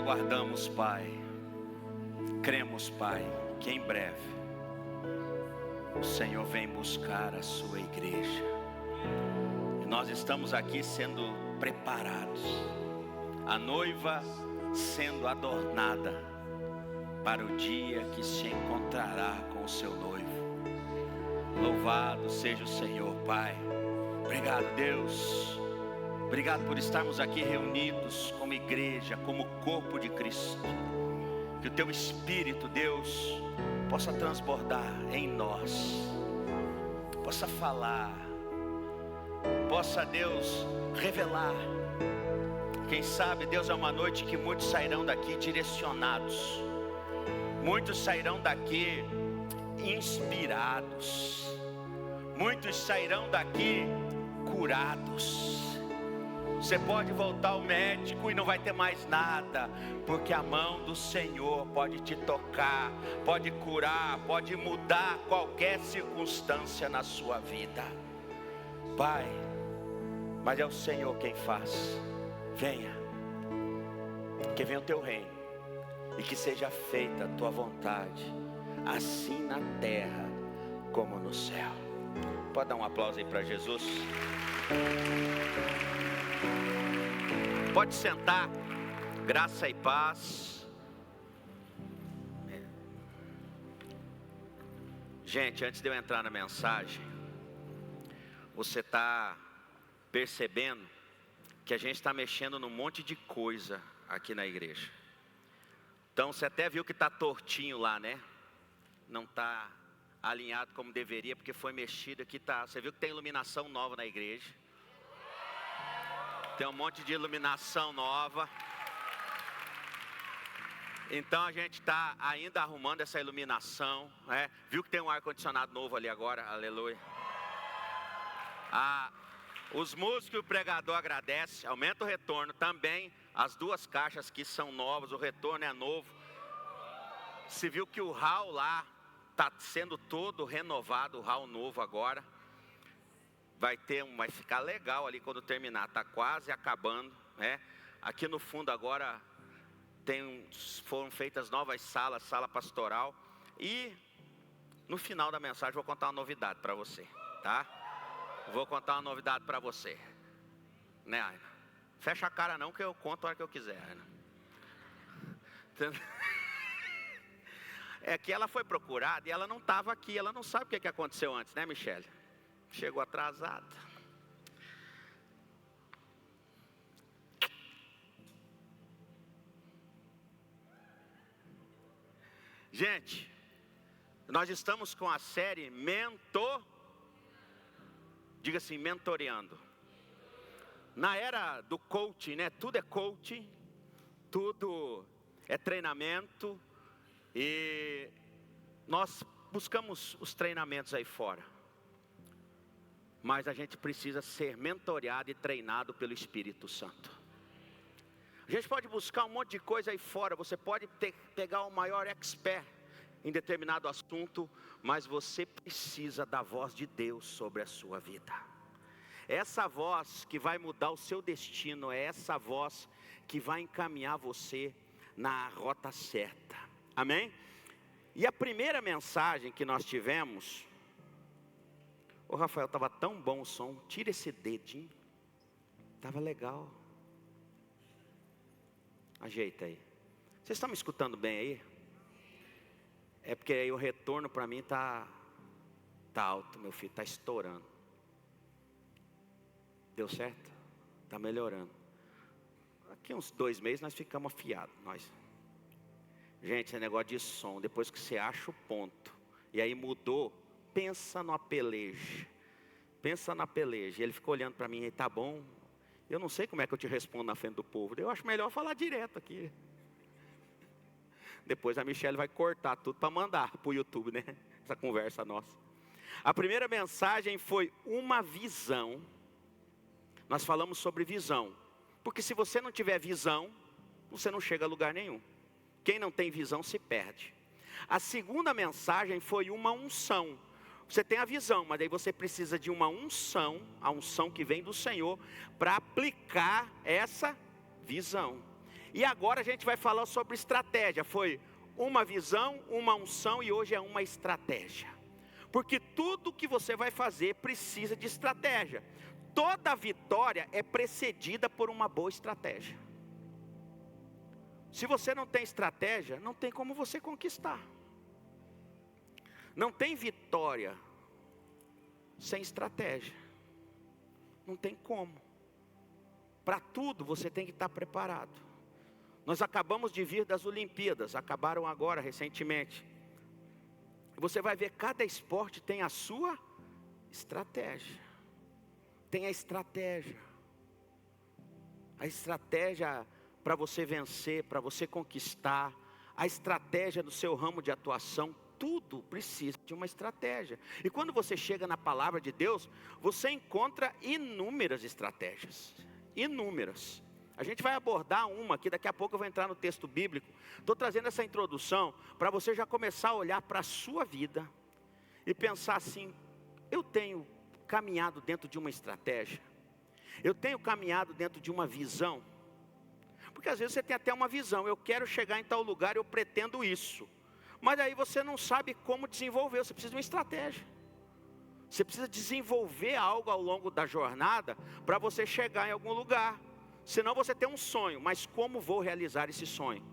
aguardamos, Pai, cremos, Pai, que em breve o Senhor vem buscar a sua igreja. E nós estamos aqui sendo preparados, a noiva sendo adornada para o dia que se encontrará com o seu noivo. Louvado seja o Senhor, Pai. Obrigado, Deus. Obrigado por estarmos aqui reunidos como igreja, como corpo de Cristo. Que o Teu Espírito, Deus, possa transbordar em nós, possa falar, possa, Deus, revelar. Quem sabe, Deus, é uma noite que muitos sairão daqui direcionados, muitos sairão daqui inspirados, muitos sairão daqui curados. Você pode voltar ao médico e não vai ter mais nada, porque a mão do Senhor pode te tocar, pode curar, pode mudar qualquer circunstância na sua vida. Pai, mas é o Senhor quem faz. Venha, que venha o Teu reino e que seja feita a Tua vontade, assim na terra como no céu. Pode dar um aplauso aí para Jesus? Pode sentar. Graça e paz. Gente, antes de eu entrar na mensagem, você está percebendo que a gente está mexendo num monte de coisa aqui na igreja. Então você até viu que está tortinho lá, né? Não está alinhado como deveria, porque foi mexido aqui. Você viu que tem iluminação nova na igreja. Tem um monte de iluminação nova. Então a gente está ainda arrumando essa iluminação, né? Viu que tem um ar-condicionado novo ali agora, aleluia. Os músicos e o pregador agradecem, aumenta o retorno também. As duas caixas que são novas, o retorno é novo. Se viu que o hall lá está sendo todo renovado, o hall novo agora. Vai ficar legal ali quando terminar, está quase acabando, né? Aqui no fundo agora foram feitas novas salas, sala pastoral. E no final da mensagem vou contar uma novidade para você, tá? Vou contar uma novidade para você, né, Aina? Fecha a cara não, que eu conto a hora que eu quiser, Aina. É que ela foi procurada e ela não estava aqui, ela não sabe o que aconteceu antes, né, Michele? Chegou atrasada. Gente, nós estamos com a série diga assim, mentoreando. Na era do coaching, né? Tudo é coaching, tudo é treinamento. E nós buscamos os treinamentos aí fora. Mas a gente precisa ser mentoreado e treinado pelo Espírito Santo. A gente pode buscar um monte de coisa aí fora. Você pode pegar o maior expert em determinado assunto, mas você precisa da voz de Deus sobre a sua vida. Essa voz que vai mudar o seu destino, é essa voz que vai encaminhar você na rota certa. Amém? E a primeira mensagem que nós tivemos... Ô Rafael, estava tão bom o som, tira esse dedinho, estava legal. Ajeita aí. Vocês estão me escutando bem aí? É porque aí o retorno para mim tá alto, meu filho, está estourando. Deu certo? Está melhorando. Aqui uns 2 meses nós ficamos afiados, nós. Gente, esse negócio de som, depois que você acha o ponto, e aí mudou... Pensa na peleja. Pensa na peleja. Ele ficou olhando para mim e tá bom. Eu não sei como é que eu te respondo na frente do povo. Eu acho melhor falar direto aqui. Depois a Michele vai cortar tudo para mandar para o YouTube, né? Essa conversa nossa. A primeira mensagem foi uma visão. Nós falamos sobre visão. Porque se você não tiver visão, você não chega a lugar nenhum. Quem não tem visão se perde. A segunda mensagem foi uma unção. Você tem a visão, mas aí você precisa de uma unção, a unção que vem do Senhor, para aplicar essa visão. E agora a gente vai falar sobre estratégia. Foi uma visão, uma unção e hoje é uma estratégia. Porque tudo que você vai fazer precisa de estratégia. Toda vitória é precedida por uma boa estratégia. Se você não tem estratégia, não tem como você conquistar. Não tem vitória sem estratégia. Não tem como. Para tudo você tem que estar preparado. Nós acabamos de vir das Olimpíadas, acabaram agora recentemente. Você vai ver, cada esporte tem a sua estratégia. Tem a estratégia. A estratégia para você vencer, para você conquistar. A estratégia do seu ramo de atuação. Tudo precisa de uma estratégia. E quando você chega na palavra de Deus, você encontra inúmeras estratégias. Inúmeras. A gente vai abordar uma aqui, daqui a pouco eu vou entrar no texto bíblico. Estou trazendo essa introdução para você já começar a olhar para a sua vida e pensar assim: eu tenho caminhado dentro de uma estratégia? Eu tenho caminhado dentro de uma visão? Porque às vezes você tem até uma visão: eu quero chegar em tal lugar, eu pretendo isso. Mas aí você não sabe como desenvolver, você precisa de uma estratégia. Você precisa desenvolver algo ao longo da jornada para você chegar em algum lugar. Senão você tem um sonho, mas como vou realizar esse sonho?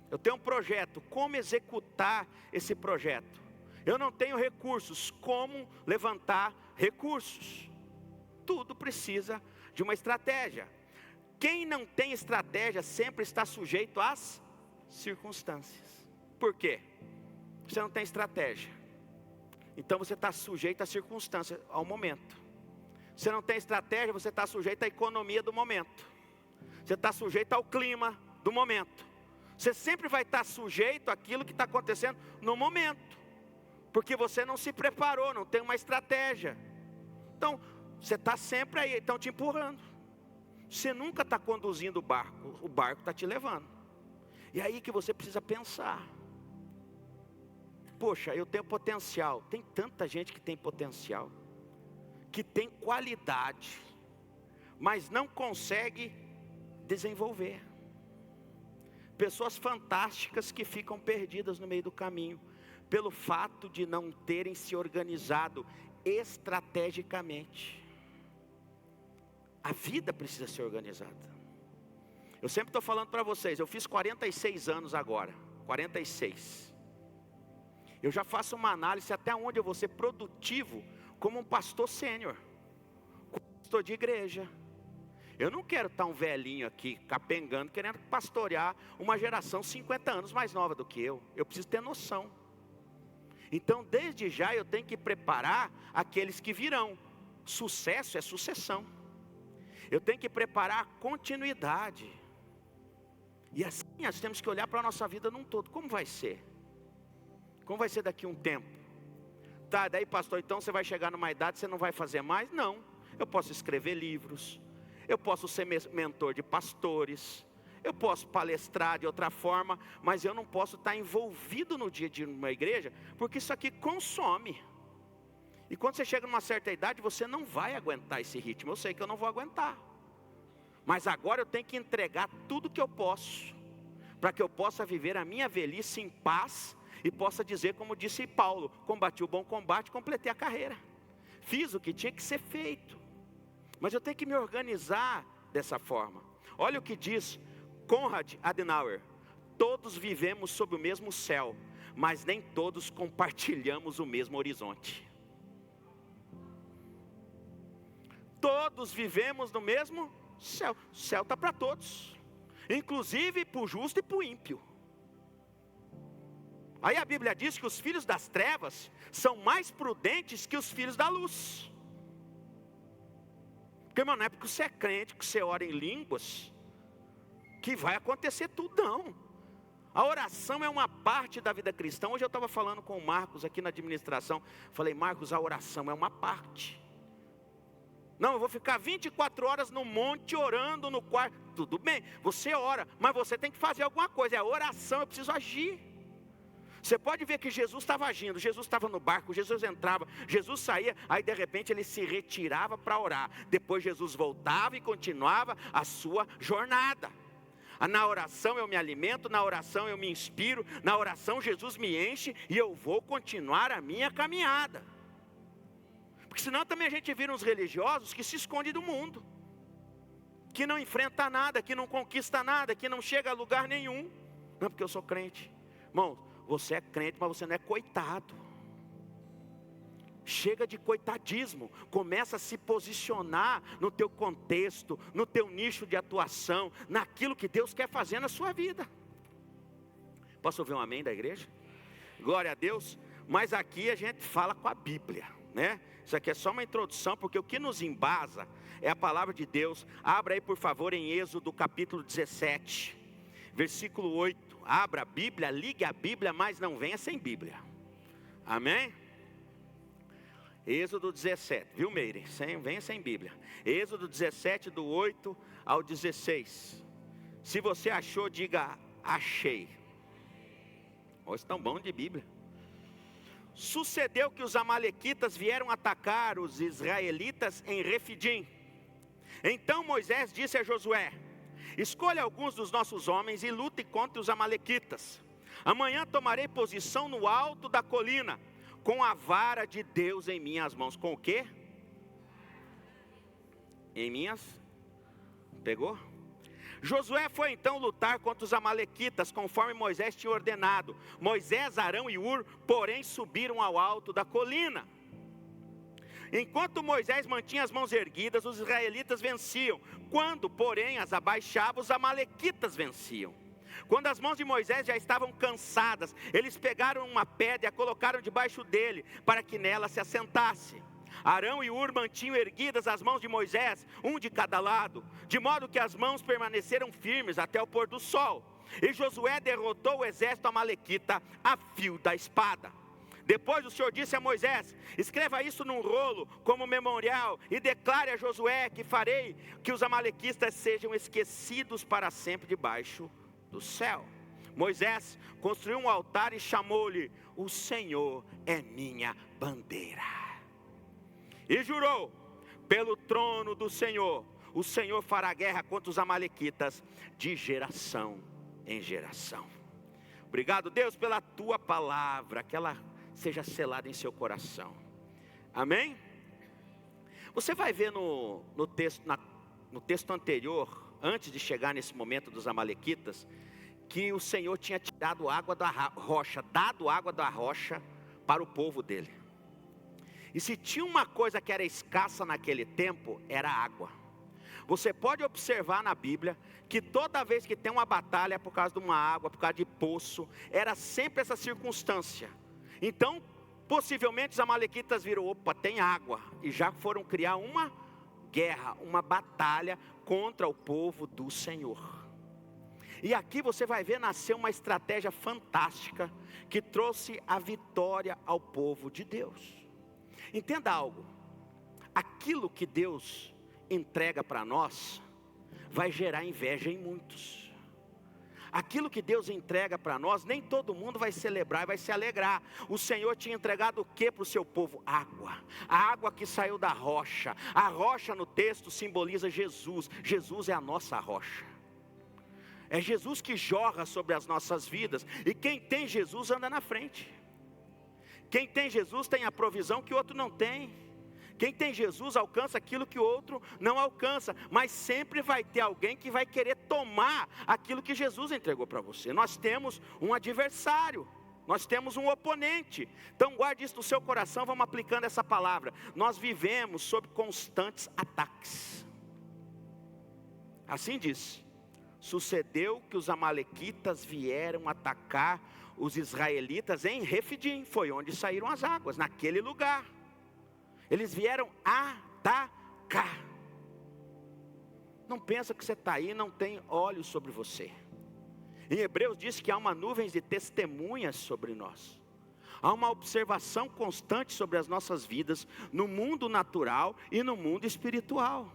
Eu tenho um projeto, como executar esse projeto? Eu não tenho recursos, como levantar recursos? Tudo precisa de uma estratégia. Quem não tem estratégia sempre está sujeito às circunstâncias. Por quê? Você não tem estratégia. Então você está sujeito às circunstâncias, ao momento. Você não tem estratégia, você está sujeito à economia do momento. Você está sujeito ao clima do momento. Você sempre vai estar sujeito àquilo que está acontecendo no momento. Porque você não se preparou, não tem uma estratégia. Então, você está sempre aí, estão te empurrando. Você nunca está conduzindo o barco está te levando. E é aí que você precisa pensar. Poxa, eu tenho potencial. Tem tanta gente que tem potencial, que tem qualidade, mas não consegue desenvolver. Pessoas fantásticas que ficam perdidas no meio do caminho, pelo fato de não terem se organizado estrategicamente. A vida precisa ser organizada. Eu sempre estou falando para vocês, eu fiz 46 anos agora, 46. Eu já faço uma análise até onde eu vou ser produtivo como um pastor sênior, como pastor de igreja. Eu não quero estar um velhinho aqui, capengando, querendo pastorear uma geração 50 anos mais nova do que eu. Eu preciso ter noção. Então, desde já eu tenho que preparar aqueles que virão. Sucesso é sucessão. Eu tenho que preparar a continuidade. E assim nós temos que olhar para a nossa vida num todo. Como vai ser? Como vai ser daqui a um tempo? Tá, daí pastor, então você vai chegar numa idade, você não vai fazer mais? Não, eu posso escrever livros, eu posso ser mentor de pastores, eu posso palestrar de outra forma, mas eu não posso estar envolvido no dia a dia de uma igreja, porque isso aqui consome. E quando você chega numa certa idade, você não vai aguentar esse ritmo. Eu sei que eu não vou aguentar, mas agora eu tenho que entregar tudo que eu posso, para que eu possa viver a minha velhice em paz, e possa dizer, como disse Paulo: combati o bom combate, completei a carreira. Fiz o que tinha que ser feito. Mas eu tenho que me organizar dessa forma. Olha o que diz Konrad Adenauer: todos vivemos sob o mesmo céu, mas nem todos compartilhamos o mesmo horizonte. Todos vivemos no mesmo céu. O céu está para todos, inclusive para o justo e para o ímpio. Aí a Bíblia diz que os filhos das trevas são mais prudentes que os filhos da luz. Porque, irmão, não é porque você é crente, que você ora em línguas, que vai acontecer tudo, não. A oração é uma parte da vida cristã. Hoje eu estava falando com o Marcos aqui na administração. Falei: Marcos, a oração é uma parte. Não, eu vou ficar 24 horas no monte orando no quarto. Tudo bem, você ora, mas você tem que fazer alguma coisa. É a oração, eu preciso agir. Você pode ver que Jesus estava agindo, Jesus estava no barco, Jesus entrava, Jesus saía, aí de repente ele se retirava para orar. Depois Jesus voltava e continuava a sua jornada. Na oração eu me alimento, na oração eu me inspiro, na oração Jesus me enche e eu vou continuar a minha caminhada. Porque senão também a gente vira uns religiosos que se escondem do mundo, que não enfrenta nada, que não conquista nada, que não chega a lugar nenhum. Não, porque eu sou crente. Irmão, você é crente, mas você não é coitado. Chega de coitadismo, começa a se posicionar no teu contexto, no teu nicho de atuação, naquilo que Deus quer fazer na sua vida. Posso ouvir um amém da igreja? Glória a Deus. Mas aqui a gente fala com a Bíblia, né? Isso aqui é só uma introdução, porque o que nos embasa é a palavra de Deus. Abra aí por favor em Êxodo capítulo 17, versículo 8. Abra a Bíblia, ligue a Bíblia, mas não venha sem Bíblia. Amém? Êxodo 17, viu Meire? Venha sem Bíblia. Êxodo 17 do 8 ao 16. Se você achou, diga achei. Hoje estão bom de Bíblia. Sucedeu que os amalequitas vieram atacar os israelitas em Refidim. Então Moisés disse a Josué: escolha alguns dos nossos homens e lute contra os amalequitas. Amanhã tomarei posição no alto da colina, com a vara de Deus em minhas mãos. Com o quê? Em minhas? Pegou? Josué foi então lutar contra os amalequitas, conforme Moisés tinha ordenado. Moisés, Arão e Hur, porém, subiram ao alto da colina. Enquanto Moisés mantinha as mãos erguidas, os israelitas venciam. Quando, porém, as abaixava, os amalequitas venciam. Quando as mãos de Moisés já estavam cansadas, eles pegaram uma pedra e a colocaram debaixo dele, para que nela se assentasse. Arão e Hur mantinham erguidas as mãos de Moisés, um de cada lado, de modo que as mãos permaneceram firmes até o pôr do sol. E Josué derrotou o exército amalequita a fio da espada. Depois o Senhor disse a Moisés: escreva isso num rolo como memorial e declare a Josué que farei que os amalequitas sejam esquecidos para sempre debaixo do céu. Moisés construiu um altar e chamou-lhe: o Senhor é minha bandeira. E jurou: pelo trono do Senhor, o Senhor fará guerra contra os amalequitas de geração em geração. Obrigado, Deus, pela tua palavra, que ela seja selada em seu coração. Amém? Você vai ver no texto anterior, antes de chegar nesse momento dos amalequitas, que o Senhor tinha tirado água da rocha, dado água da rocha para o povo dele. E se tinha uma coisa que era escassa naquele tempo, era água. Você pode observar na Bíblia que toda vez que tem uma batalha por causa de uma água, por causa de poço, era sempre essa circunstância. Então, possivelmente os amalequitas viram: opa, tem água, e já foram criar uma guerra, uma batalha contra o povo do Senhor. E aqui você vai ver nascer uma estratégia fantástica que trouxe a vitória ao povo de Deus. Entenda algo: aquilo que Deus entrega para nós vai gerar inveja em muitos. Aquilo que Deus entrega para nós, nem todo mundo vai celebrar e vai se alegrar. O Senhor tinha entregado o que para o seu povo? Água. A água que saiu da rocha. A rocha no texto simboliza Jesus. Jesus é a nossa rocha. É Jesus que jorra sobre as nossas vidas. E quem tem Jesus anda na frente. Quem tem Jesus tem a provisão que o outro não tem. Quem tem Jesus alcança aquilo que o outro não alcança. Mas sempre vai ter alguém que vai querer tomar aquilo que Jesus entregou para você. Nós temos um adversário. Nós temos um oponente. Então guarde isso no seu coração, vamos aplicando essa palavra. Nós vivemos sob constantes ataques. Assim diz: sucedeu que os amalequitas vieram atacar os israelitas em Refidim. Foi onde saíram as águas, naquele lugar. Eles vieram atacar. Não pensa que você está aí e não tem olhos sobre você. Em Hebreus diz que há uma nuvem de testemunhas sobre nós. Há uma observação constante sobre as nossas vidas, no mundo natural e no mundo espiritual.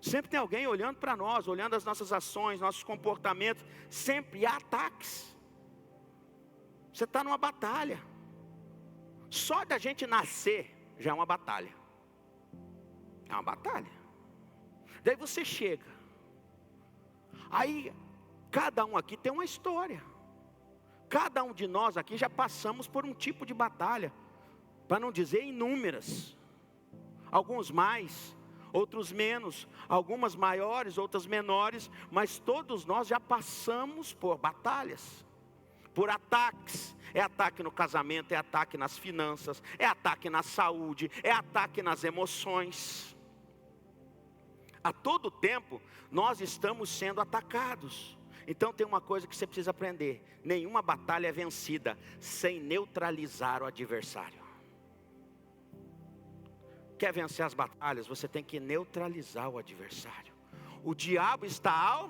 Sempre tem alguém olhando para nós, olhando as nossas ações, nossos comportamentos. Sempre há ataques. Você está numa batalha. Só da gente nascer já é uma batalha. É uma batalha. Daí você chega. Aí Cada um aqui tem uma história. Cada um de nós aqui já passamos por um tipo de batalha, para não dizer inúmeras. Alguns mais, outros menos, algumas maiores, outras menores, mas todos nós já passamos por batalhas, por ataques. É ataque no casamento, é ataque nas finanças, é ataque na saúde, é ataque nas emoções. A todo tempo nós estamos sendo atacados. Então tem uma coisa que você precisa aprender: nenhuma batalha é vencida sem neutralizar o adversário. Quer vencer as batalhas? Você tem que neutralizar o adversário. O diabo está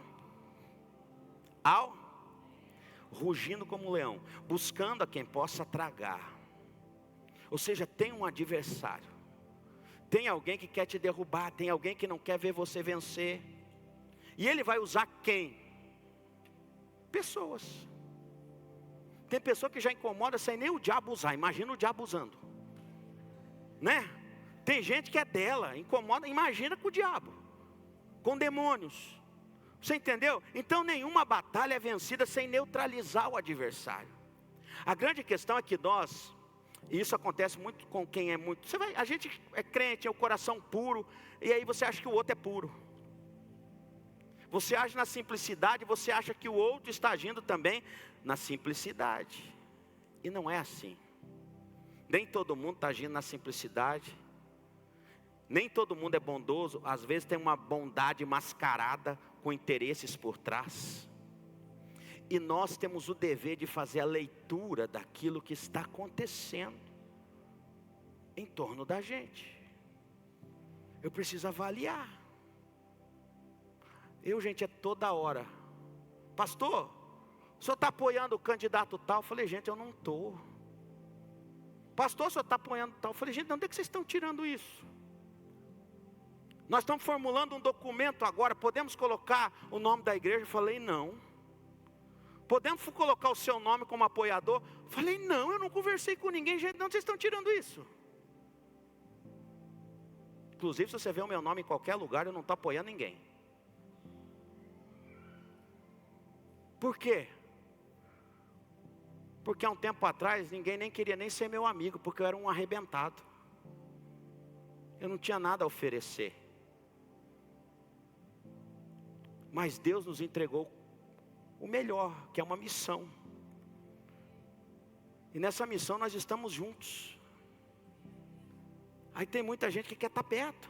rugindo como um leão, buscando a quem possa tragar. Ou seja, tem um adversário, tem alguém que quer te derrubar, tem alguém que não quer ver você vencer. E ele vai usar quem? Pessoas. Tem pessoa que já incomoda sem nem o diabo usar. Imagina o diabo usando, né? Tem gente que é dela, incomoda, imagina com o diabo, com demônios. Você entendeu? Então nenhuma batalha é vencida sem neutralizar o adversário. A grande questão é que nós, e isso acontece muito com quem é muito, a gente é crente, é o coração puro, e aí você acha que o outro é puro. Você age na simplicidade, você acha que o outro está agindo também na simplicidade. E não é assim. Nem todo mundo está agindo na simplicidade. Nem todo mundo é bondoso. Às vezes tem uma bondade mascarada com interesses por trás. E nós temos o dever de fazer a leitura daquilo que está acontecendo em torno da gente. Eu preciso avaliar. Gente, é toda hora: pastor, o senhor está apoiando o candidato tal? Eu falei: gente, eu não estou. Pastor, o senhor está apoiando tal? Eu falei: gente, de onde é que vocês estão tirando isso? Nós estamos formulando um documento agora, podemos colocar o nome da igreja? Eu falei: não. Podemos colocar o seu nome como apoiador? Eu falei: não, eu não conversei com ninguém. Gente, de onde vocês estão tirando isso? Inclusive, se você vê o meu nome em qualquer lugar, eu não estou apoiando ninguém. Por quê? Porque há um tempo atrás, ninguém nem queria nem ser meu amigo, porque eu era um arrebentado. Eu não tinha nada a oferecer. Mas Deus nos entregou o melhor, que é uma missão. E nessa missão nós estamos juntos. Aí tem muita gente que quer estar perto,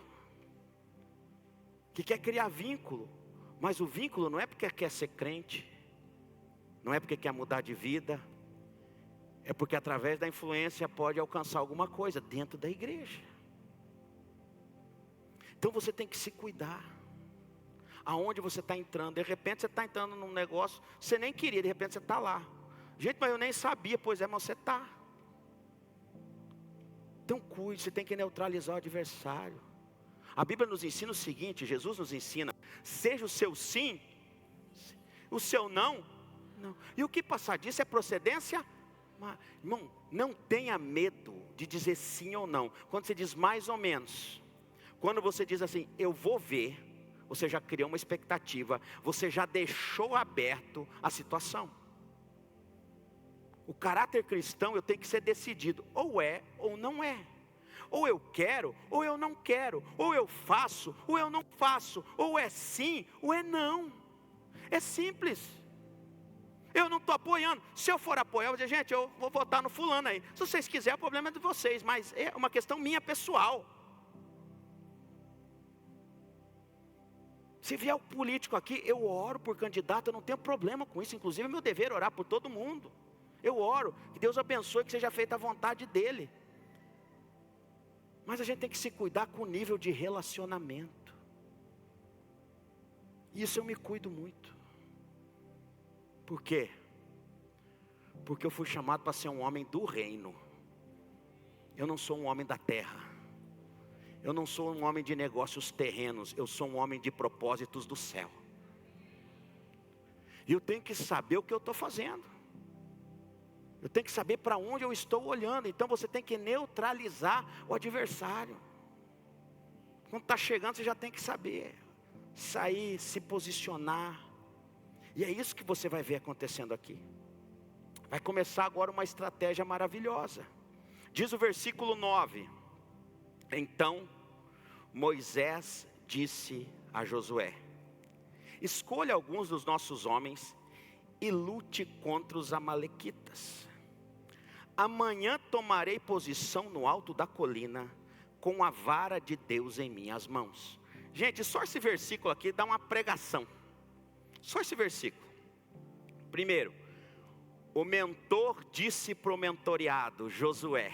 que quer criar vínculo. Mas o vínculo não é porque quer ser crente, não é porque quer mudar de vida, é porque através da influência pode alcançar alguma coisa dentro da igreja. Então você tem que se cuidar. Aonde você está entrando? De repente você está entrando num negócio, você nem queria, de repente você está lá. Gente, mas eu nem sabia. Pois é, mas você está. Então cuide, você tem que neutralizar o adversário. A Bíblia nos ensina o seguinte, Jesus nos ensina: seja o seu sim, o seu não. E o que passar disso é procedência. Irmão, não tenha medo de dizer sim ou não. Quando você diz mais ou menos, quando você diz assim, eu vou ver, você já criou uma expectativa, você já deixou aberto a situação. O caráter cristão, eu tenho que ser decidido, ou é ou não é. Ou eu quero, ou eu não quero. Ou eu faço, ou eu não faço. Ou é sim, ou é não. É simples. Eu não estou apoiando. Se eu for apoiar, eu vou dizer, gente, eu vou votar no fulano aí. Se vocês quiserem, o problema é de vocês, mas é uma questão minha pessoal. Se vier o político aqui, eu oro por candidato, eu não tenho problema com isso. Inclusive é meu dever orar por todo mundo. Eu oro, que Deus abençoe, que seja feita a vontade dEle. Mas a gente tem que se cuidar com o nível de relacionamento. Isso eu me cuido muito. Por quê? Porque eu fui chamado para ser um homem do reino. Eu não sou um homem da terra. Eu não sou um homem de negócios terrenos. Eu sou um homem de propósitos do céu. E eu tenho que saber o que eu estou fazendo. Eu tenho que saber para onde eu estou olhando. Então você tem que neutralizar o adversário. Quando está chegando, você já tem que saber. Sair, se posicionar. E é isso que você vai ver acontecendo aqui. Vai começar agora uma estratégia maravilhosa. Diz o versículo 9: então Moisés disse a Josué: escolha alguns dos nossos homens e lute contra os amalequitas. Amanhã tomarei posição no alto da colina, com a vara de Deus em minhas mãos. Gente, só esse versículo aqui dá uma pregação. Só esse versículo. Primeiro, o mentor disse para o mentoreado, Josué.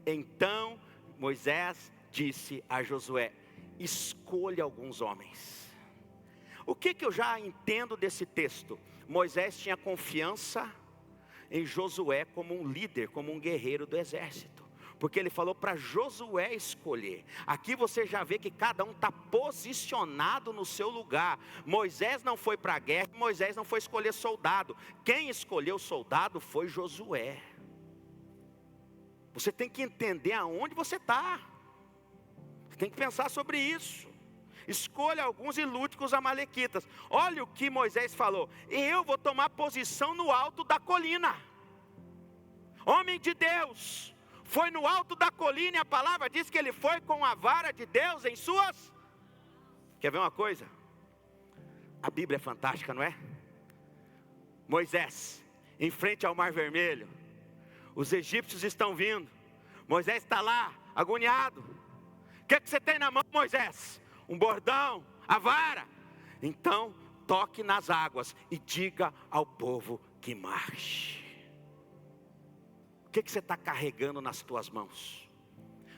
Então Moisés disse a Josué: escolha alguns homens. O que eu já entendo desse texto? Moisés tinha confiança em Josué como um líder, como um guerreiro do exército, porque ele falou para Josué escolher. Aqui você já vê que cada um está posicionado no seu lugar. Moisés não foi para a guerra, Moisés não foi escolher soldado. Quem escolheu soldado foi Josué. Você tem que entender aonde você está. Você tem que pensar sobre isso. Escolha alguns e lute com os amalequitas. Olha o que Moisés falou: eu vou tomar posição no alto da colina. Homem de Deus foi no alto da colina, e a palavra diz que ele foi com a vara de Deus em suas. Quer ver uma coisa? A Bíblia é fantástica, não é? Moisés, em frente ao Mar Vermelho, os egípcios estão vindo, Moisés está lá, agoniado. O que você tem na mão, Moisés? Um bordão, a vara. Então toque nas águas e diga ao povo que marche. O que você está carregando nas tuas mãos?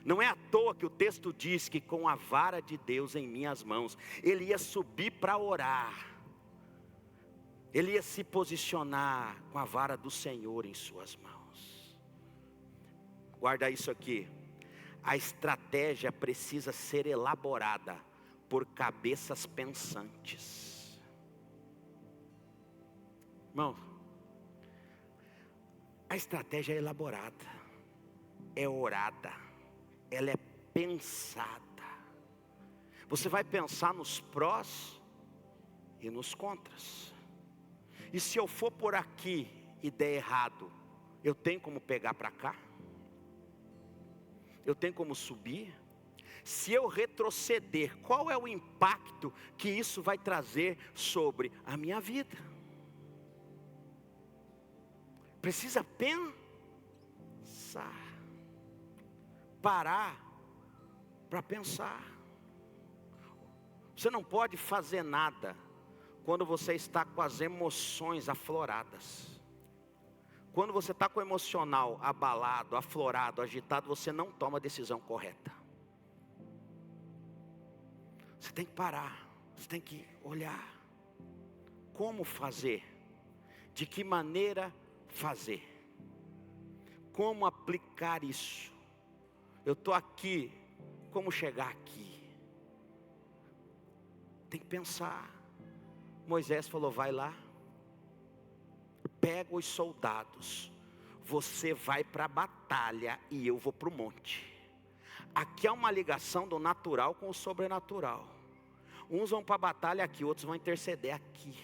Não é à toa que o texto diz que com a vara de Deus em minhas mãos, ele ia subir para orar. Ele ia se posicionar com a vara do Senhor em suas mãos. Guarda isso aqui. A estratégia precisa ser elaborada por cabeças pensantes. Irmão, a estratégia é elaborada, é orada, ela é pensada. Você vai pensar nos prós e nos contras. E se eu for por aqui e der errado, eu tenho como pegar para cá? Eu tenho como subir? Se eu retroceder, qual é o impacto que isso vai trazer sobre a minha vida? Precisa pensar, parar para pensar. Você não pode fazer nada quando você está com as emoções afloradas. Quando você está com o emocional abalado, aflorado, agitado, você não toma a decisão correta. Você tem que parar, você tem que olhar. Como fazer? De que maneira fazer? Como aplicar isso? Eu estou aqui, como chegar aqui? Tem que pensar. Moisés falou: vai lá, pega os soldados, você vai para a batalha e eu vou para o monte. Aqui há uma ligação do natural com o sobrenatural. Uns vão para a batalha aqui, outros vão interceder aqui.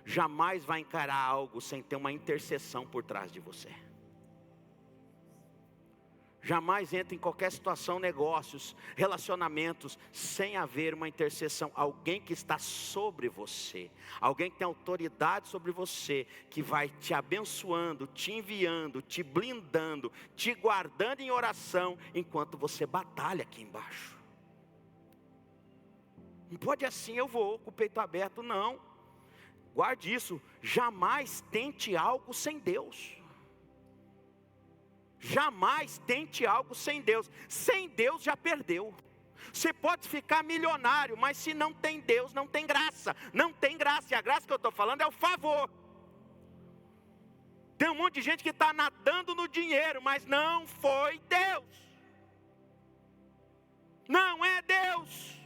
Jamais vai encarar algo sem ter uma intercessão por trás de você. Jamais entra em qualquer situação, negócios, relacionamentos, sem haver uma intercessão. Alguém que está sobre você, alguém que tem autoridade sobre você, que vai te abençoando, te enviando, te blindando, te guardando em oração, enquanto você batalha aqui embaixo. Não pode assim, eu vou com o peito aberto, não. Guarde isso, jamais tente algo sem Deus. Jamais tente algo sem Deus. Sem Deus já perdeu. Você pode ficar milionário, mas se não tem Deus, não tem graça. Não tem graça, e a graça que eu estou falando é o favor. Tem um monte de gente que está nadando no dinheiro, mas não foi Deus. Não é Deus.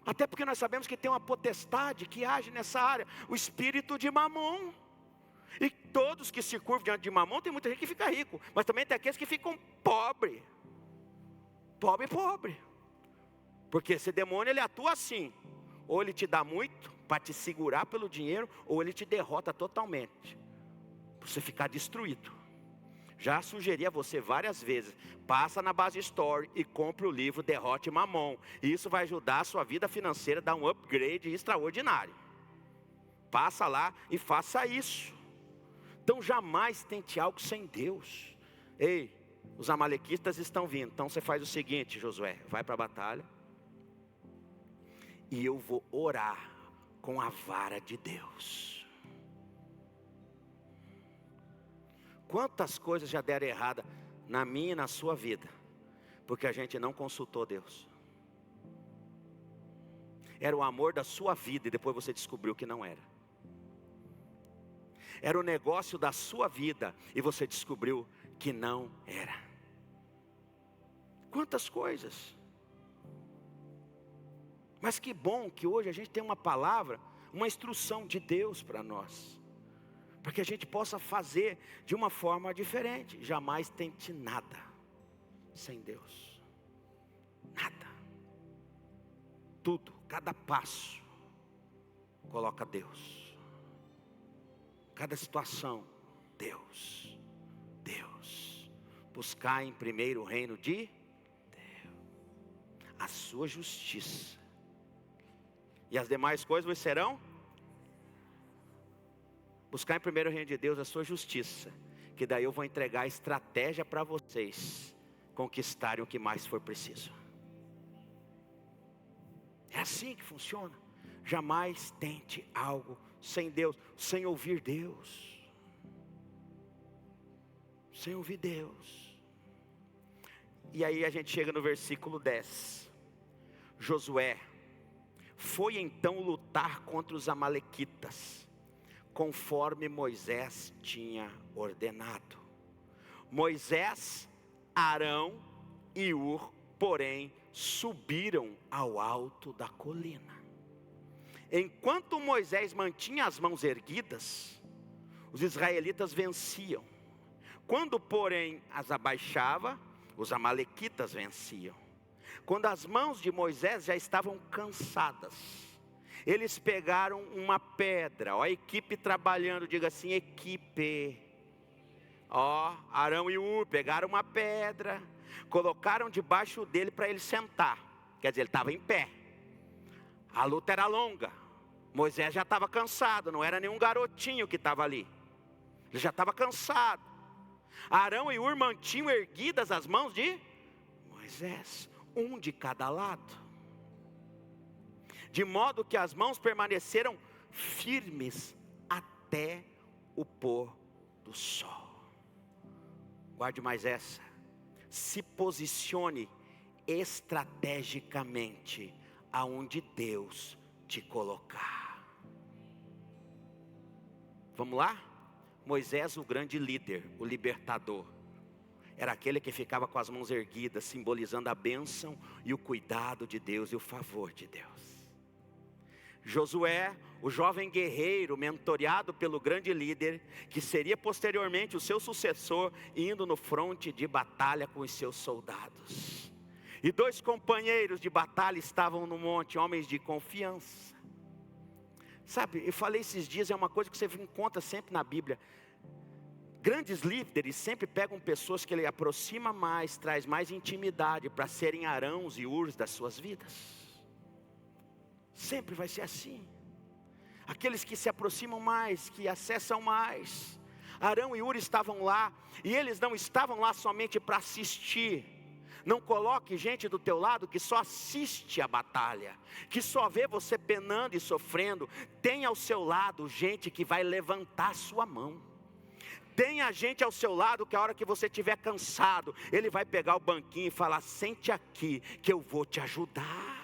Até porque nós sabemos que tem uma potestade que age nessa área, o espírito de Mamon. E todos que se curvam diante de Mamon, tem muita gente que fica rico, mas também tem aqueles que ficam pobre. Pobre. Porque esse demônio, ele atua assim: Ou ele te dá muito para te segurar pelo dinheiro, ou ele te derrota totalmente, para você ficar destruído. Já sugeri a você várias vezes, passa na Base Store e compre o livro Derrote Mamon. Isso vai ajudar a sua vida financeira a dar um upgrade extraordinário. Passa lá e faça isso. Então jamais tente algo sem Deus. Ei, os amalequitas estão vindo. Então você faz o seguinte, Josué, vai para a batalha. E eu vou orar com a vara de Deus. Quantas coisas já deram errada na minha e na sua vida, porque a gente não consultou Deus. Era o amor da sua vida e depois você descobriu que não era. Era o negócio da sua vida e você descobriu que não era. Quantas coisas. Mas que bom que hoje a gente tem uma palavra, uma instrução de Deus para nós, para que a gente possa fazer de uma forma diferente. Jamais tente nada sem Deus. Nada. Tudo, cada passo, coloca Deus. Cada situação, Deus. Deus. Buscar em primeiro o reino de Deus, a sua justiça. E as demais coisas vos serão. Buscar em primeiro o reino de Deus a sua justiça, que daí eu vou entregar a estratégia para vocês conquistarem o que mais for preciso. É assim que funciona. Jamais tente algo sem Deus, sem ouvir Deus. Sem ouvir Deus. E aí a gente chega no versículo 10. Josué foi então lutar contra os amalequitas, conforme Moisés tinha ordenado. Moisés, Arão e Ur, porém, subiram ao alto da colina. Enquanto Moisés mantinha as mãos erguidas, os israelitas venciam. Quando, porém, as abaixava, os amalequitas venciam. Quando as mãos de Moisés já estavam cansadas, eles pegaram uma pedra, ó, a equipe trabalhando, diga assim, equipe. Ó, Arão e Ur pegaram uma pedra, colocaram debaixo dele para ele sentar. Quer dizer, ele estava em pé. A luta era longa. Moisés já estava cansado, não era nenhum garotinho que estava ali. Ele já estava cansado. Arão e Ur mantinham erguidas as mãos de Moisés, um de cada lado, de modo que as mãos permaneceram firmes até o pôr do sol. Guarde mais essa. Se posicione estrategicamente aonde Deus te colocar. Vamos lá? Moisés, o grande líder, o libertador, era aquele que ficava com as mãos erguidas, simbolizando a bênção e o cuidado de Deus e o favor de Deus. Josué, o jovem guerreiro, mentoreado pelo grande líder, que seria posteriormente o seu sucessor, indo no fronte de batalha com os seus soldados. E dois companheiros de batalha estavam no monte, homens de confiança. Sabe, eu falei esses dias, é uma coisa que você encontra sempre na Bíblia. Grandes líderes sempre pegam pessoas que ele aproxima mais, traz mais intimidade, para serem Arãos e Urs das suas vidas. Sempre vai ser assim. Aqueles que se aproximam mais, que acessam mais. Arão e Ur estavam lá, e eles não estavam lá somente para assistir. Não coloque gente do teu lado que só assiste a batalha, que só vê você penando e sofrendo. Tenha ao seu lado gente que vai levantar sua mão. Tenha gente ao seu lado que a hora que você estiver cansado, ele vai pegar o banquinho e falar, sente aqui que eu vou te ajudar.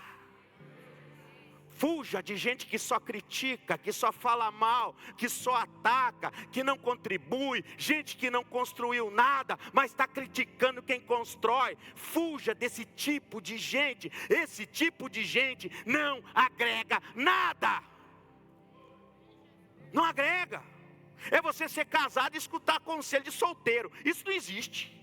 Fuja de gente que só critica, que só fala mal, que só ataca, que não contribui. Gente que não construiu nada, mas está criticando quem constrói. Fuja desse tipo de gente. Esse tipo de gente não agrega nada. Não agrega. É você ser casado e escutar conselho de solteiro. Isso não existe.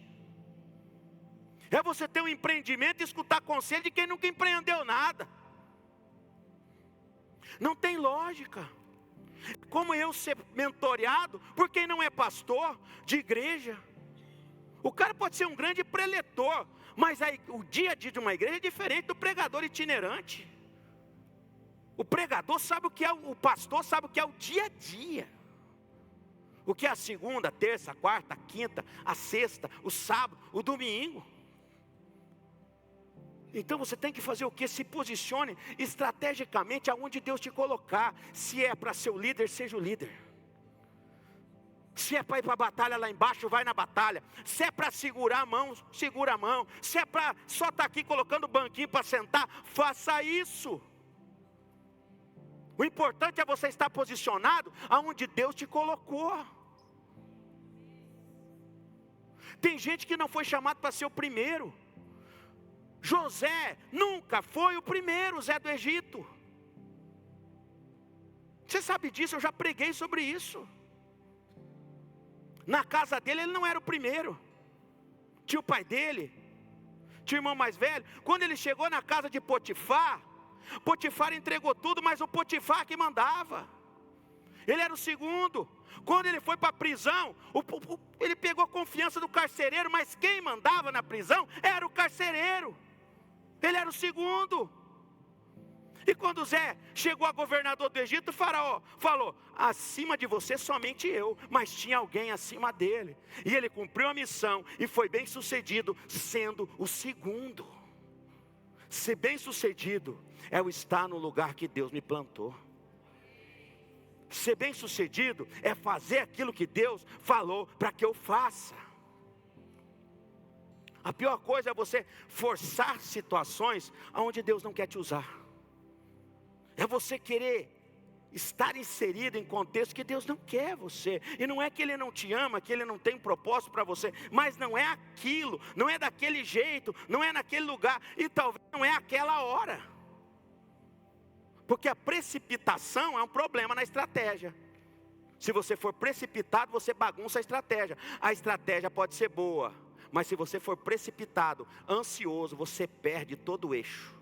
É você ter um empreendimento e escutar conselho de quem nunca empreendeu nada. Não tem lógica. Como eu ser mentoreado por quem não é pastor de igreja? O cara pode ser um grande preletor, mas aí, o dia a dia de uma igreja é diferente do pregador itinerante. O pregador sabe o que é, o pastor sabe o que é o dia a dia. O que é a segunda, a terça, a quarta, a quinta, a sexta, o sábado, o domingo. Então você tem que fazer o que? Se posicione estrategicamente aonde Deus te colocar. Se é para ser o líder, seja o líder. Se é para ir para a batalha lá embaixo, vai na batalha. Se é para segurar a mão, segura a mão. Se é para só estar aqui colocando o banquinho para sentar, faça isso. O importante é você estar posicionado aonde Deus te colocou. Tem gente que não foi chamado para ser o primeiro. José nunca foi o primeiro, Zé do Egito. Você sabe disso, eu já preguei sobre isso. Na casa dele ele não era o primeiro. Tinha o pai dele, tinha o irmão mais velho. Quando ele chegou na casa de Potifar, Potifar entregou tudo, mas o Potifar que mandava. Ele era o segundo. Quando ele foi para a prisão, ele pegou a confiança do carcereiro, mas quem mandava na prisão era o carcereiro. Ele era o segundo. E quando Zé chegou a governador do Egito, o faraó falou: acima de você somente eu, mas tinha alguém acima dele. E ele cumpriu a missão e foi bem sucedido, sendo o segundo. Ser bem sucedido é o estar no lugar que Deus me plantou. Ser bem sucedido é fazer aquilo que Deus falou para que eu faça. A pior coisa é você forçar situações onde Deus não quer te usar. É você querer estar inserido em contexto que Deus não quer você. E não é que Ele não te ama, que Ele não tem propósito para você, mas não é aquilo, não é daquele jeito, não é naquele lugar, e talvez não é aquela hora. Porque a precipitação é um problema na estratégia. Se você for precipitado, você bagunça a estratégia. A estratégia pode ser boa, mas se você for precipitado, ansioso, você perde todo o eixo.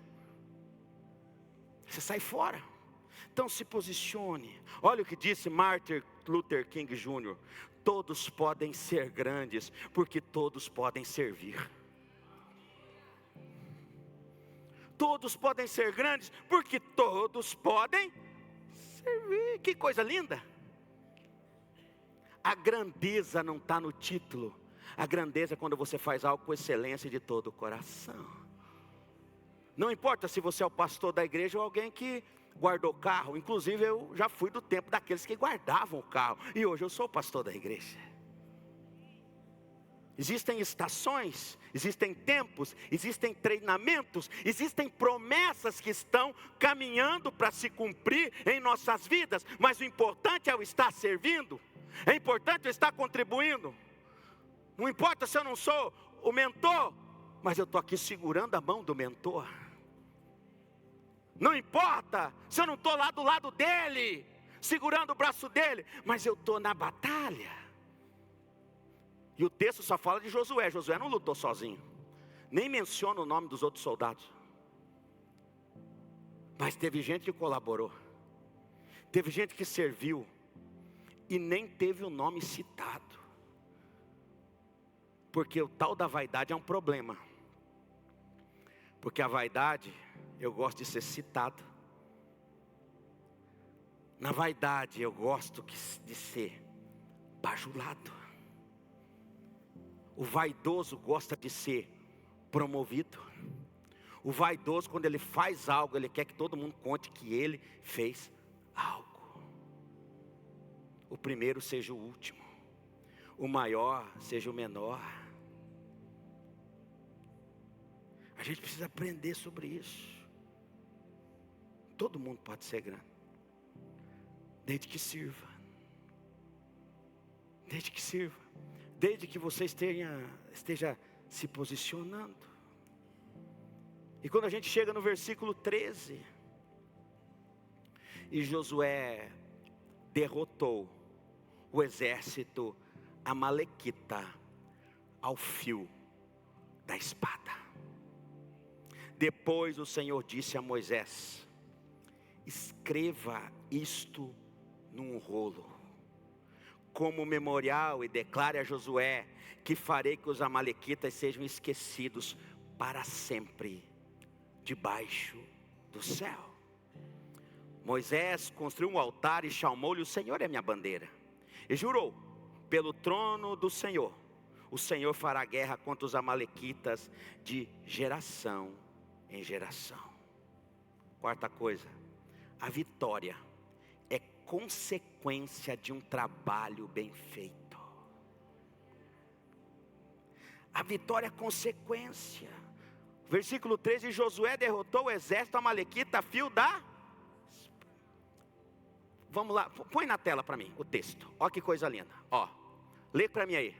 Você sai fora. Então se posicione. Olha o que disse Martin Luther King Jr. Todos podem ser grandes, porque todos podem servir. Todos podem ser grandes, porque todos podem servir. Que coisa linda. A grandeza não está no título. A grandeza é quando você faz algo com excelência de todo o coração. Não importa se você é o pastor da igreja ou alguém que guardou carro. Inclusive eu já fui do tempo daqueles que guardavam o carro. E hoje eu sou o pastor da igreja. Existem estações, existem tempos, existem treinamentos, existem promessas que estão caminhando para se cumprir em nossas vidas. Mas o importante é o estar servindo. É importante eu estar contribuindo. Não importa se eu não sou o mentor, mas eu estou aqui segurando a mão do mentor. Não importa se eu não estou lá do lado dele, segurando o braço dele, mas eu estou na batalha. E o texto só fala de Josué. Josué não lutou sozinho, nem menciona o nome dos outros soldados. Mas teve gente que colaborou, teve gente que serviu, e nem teve o nome citado. Porque o tal da vaidade é um problema. Porque a vaidade, eu gosto de ser citado. Na vaidade eu gosto de ser bajulado. O vaidoso gosta de ser promovido. O vaidoso, quando ele faz algo, ele quer que todo mundo conte que ele fez algo. O primeiro seja o último, o maior seja o menor. A gente precisa aprender sobre isso. Todo mundo pode ser grande, desde que sirva. Desde que sirva. Desde que você esteja se posicionando. E quando a gente chega no versículo 13, e Josué derrotou o exército amalequita ao fio da espada. Depois o Senhor disse a Moisés: escreva isto num rolo, como memorial, e declare a Josué que farei que os amalequitas sejam esquecidos para sempre debaixo do céu. Moisés construiu um altar e chamou-lhe: o Senhor é minha bandeira. E jurou: pelo trono do Senhor, o Senhor fará guerra contra os amalequitas de geração em geração. Quarta coisa, a vitória é consequência de um trabalho bem feito. A vitória é consequência. Versículo 13: Josué derrotou o exército amalequita a fio da... Vamos lá, põe na tela para mim o texto. Olha que coisa linda. Ó, lê para mim aí.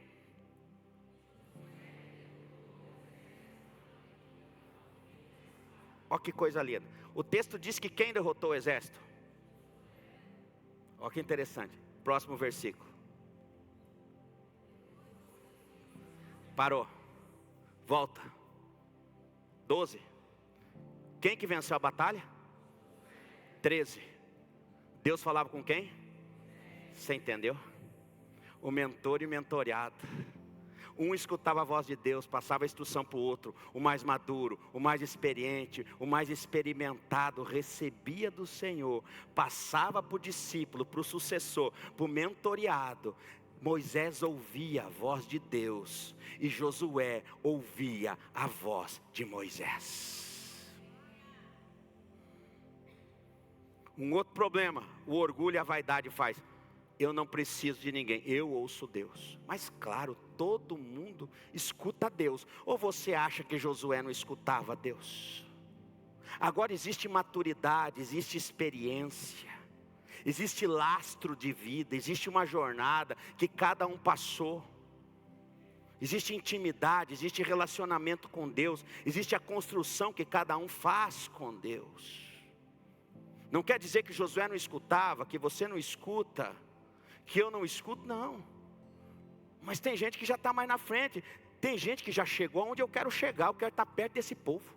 Olha que coisa linda. O texto diz que quem derrotou o exército? Olha que interessante. Próximo versículo. Parou. Volta. 12. Quem que venceu a batalha? 13. Deus falava com quem? Você entendeu? O mentor e o mentorado. Um escutava a voz de Deus, passava a instrução para o outro. O mais maduro, o mais experiente, o mais experimentado recebia do Senhor, passava para o discípulo, para o sucessor, para o mentoreado. Moisés ouvia a voz de Deus e Josué ouvia a voz de Moisés. Um outro problema, o orgulho e a vaidade faz: eu não preciso de ninguém, eu ouço Deus. Mas claro, todo mundo escuta Deus. Ou você acha que Josué não escutava Deus? Agora existe maturidade, existe experiência, existe lastro de vida, existe uma jornada que cada um passou. Existe intimidade, existe relacionamento com Deus, existe a construção que cada um faz com Deus. Não quer dizer que Josué não escutava, que você não escuta, que eu não escuto, não. Mas tem gente que já está mais na frente. Tem gente que já chegou onde eu quero chegar. Eu quero estar perto desse povo.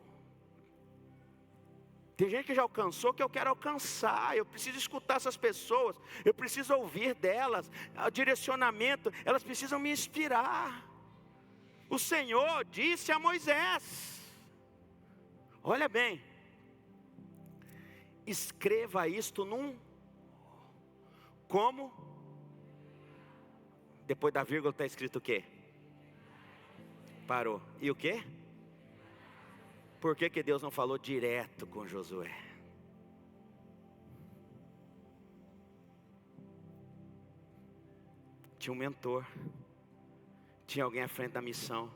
Tem gente que já alcançou que eu quero alcançar. Eu preciso escutar essas pessoas. Eu preciso ouvir delas. O direcionamento, elas precisam me inspirar. O Senhor disse a Moisés: olha bem, escreva isto num... Como? Depois da vírgula está escrito o quê? Parou. E o quê? Por que Deus não falou direto com Josué? Tinha um mentor. Tinha alguém à frente da missão.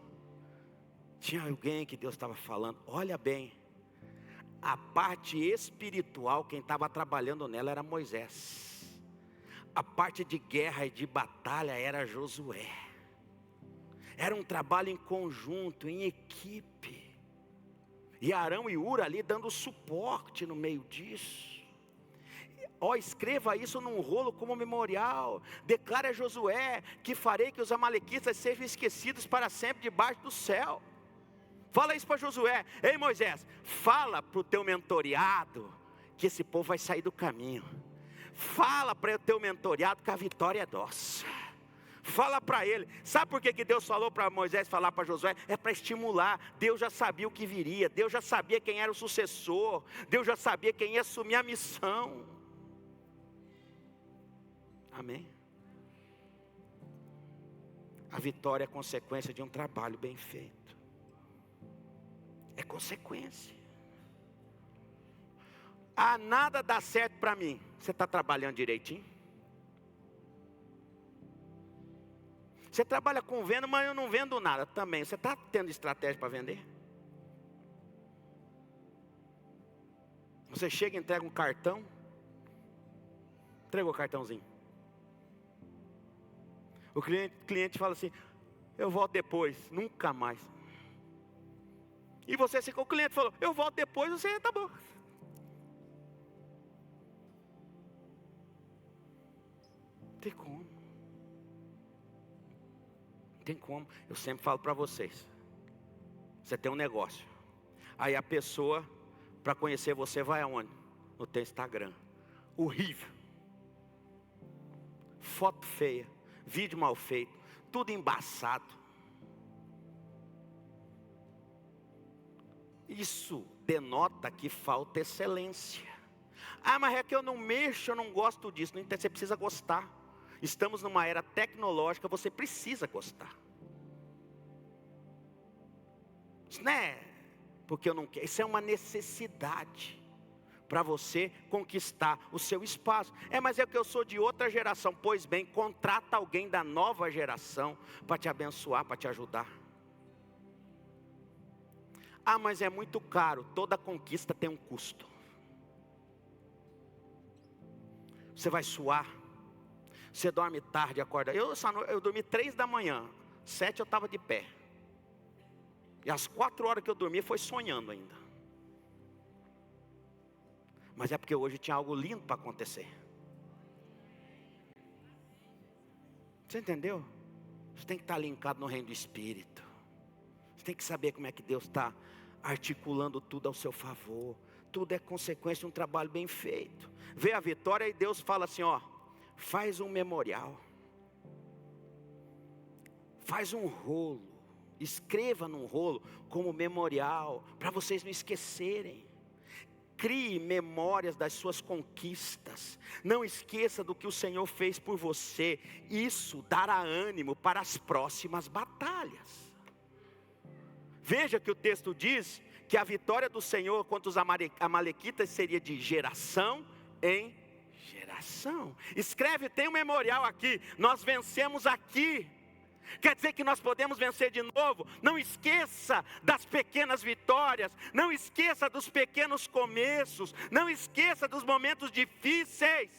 Tinha alguém que Deus estava falando. Olha bem, a parte espiritual, quem estava trabalhando nela era Moisés. A parte de guerra e de batalha era Josué. Era um trabalho em conjunto, em equipe. E Arão e Hur ali dando suporte no meio disso. Ó, escreva isso num rolo como memorial. Declare a Josué que farei que os amalequitas sejam esquecidos para sempre debaixo do céu. Fala isso para Josué. Ei Moisés, fala para o teu mentoreado que esse povo vai sair do caminho. Fala para o teu mentoreado que a vitória é nossa. Fala para ele. Sabe por que Deus falou para Moisés falar para Josué? É para estimular. Deus já sabia o que viria. Deus já sabia quem era o sucessor. Deus já sabia quem ia assumir a missão. Amém? A vitória é consequência de um trabalho bem feito. É consequência. Ah, nada dá certo para mim. Você está trabalhando direitinho? Você trabalha com venda, mas eu não vendo nada também. Você está tendo estratégia para vender? Você chega e entrega um cartão. Entregou o cartãozinho. O cliente fala assim: eu volto depois. Nunca mais. E você, o cliente falou: eu volto depois. Você, tá bom. Tem como. Tem como. Eu sempre falo para vocês. Você tem um negócio. Aí a pessoa, para conhecer você, vai aonde? no teu Instagram. Horrível. Foto feia, vídeo mal feito, tudo embaçado. Isso denota que falta excelência. Ah, mas é que eu não mexo, eu não gosto disso. Não, você precisa gostar. Estamos numa era tecnológica, você precisa gostar. Isso não é porque eu não quero, isso é uma necessidade para você conquistar o seu espaço. Mas é que eu sou de outra geração. Pois bem, contrata alguém da nova geração para te abençoar, para te ajudar. Ah, mas é muito caro. Toda conquista tem um custo. Você vai suar. Você dorme tarde, acorda. Eu dormi 3 da manhã. 7 eu estava de pé. E às 4 horas que eu dormi foi sonhando ainda. Mas é porque hoje tinha algo lindo para acontecer. Você entendeu? Você tem que estar linkado no reino do Espírito. Você tem que saber como é que Deus está articulando tudo ao seu favor. Tudo é consequência de um trabalho bem feito. Vê a vitória e Deus fala assim, ó, faz um memorial. Faz um rolo. Escreva num rolo como memorial, para vocês não esquecerem. Crie memórias das suas conquistas. Não esqueça do que o Senhor fez por você. Isso dará ânimo para as próximas batalhas. Veja que o texto diz que a vitória do Senhor contra os amalequitas seria de geração em geração. Escreve, tem um memorial aqui. Nós vencemos aqui. Quer dizer que nós podemos vencer de novo. Não esqueça das pequenas vitórias. Não esqueça dos pequenos começos. Não esqueça dos momentos difíceis.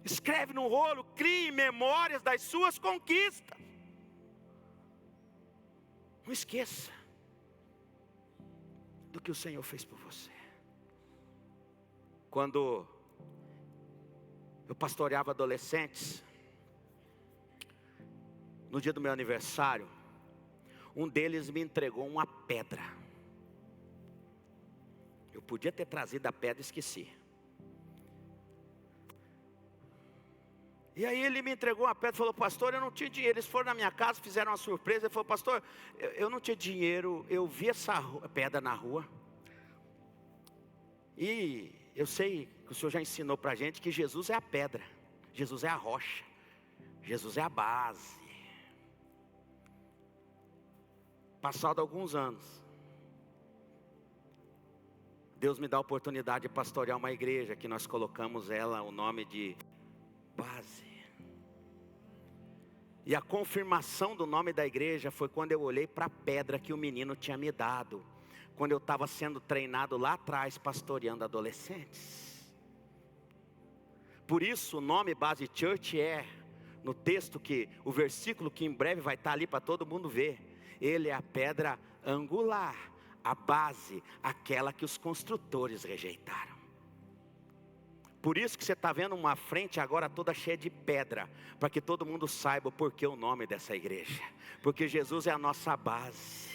Escreve no rolo, crie memórias das suas conquistas. Não esqueça do que o Senhor fez por você. Quando eu pastoreava adolescentes, no dia do meu aniversário, um deles me entregou uma pedra. Eu podia ter trazido a pedra e esqueci. E aí ele me entregou uma pedra e falou, pastor, eu não tinha dinheiro. Eles foram na minha casa, fizeram uma surpresa. Ele falou, pastor, eu não tinha dinheiro. Eu vi essa pedra na rua. E eu sei que o Senhor já ensinou para a gente que Jesus é a pedra. Jesus é a rocha. Jesus é a base. Passado alguns anos, Deus me dá a oportunidade de pastorear uma igreja, que nós colocamos ela o nome de Base. E a confirmação do nome da igreja foi quando eu olhei para a pedra que o menino tinha me dado, quando eu estava sendo treinado lá atrás, pastoreando adolescentes. Por isso o nome Base Church é, no texto que, o versículo que em breve vai estar ali para todo mundo ver. Ele é a pedra angular, a base, aquela que os construtores rejeitaram. Por isso que você está vendo uma frente agora toda cheia de pedra, para que todo mundo saiba o porquê o nome dessa igreja. Porque Jesus é a nossa base.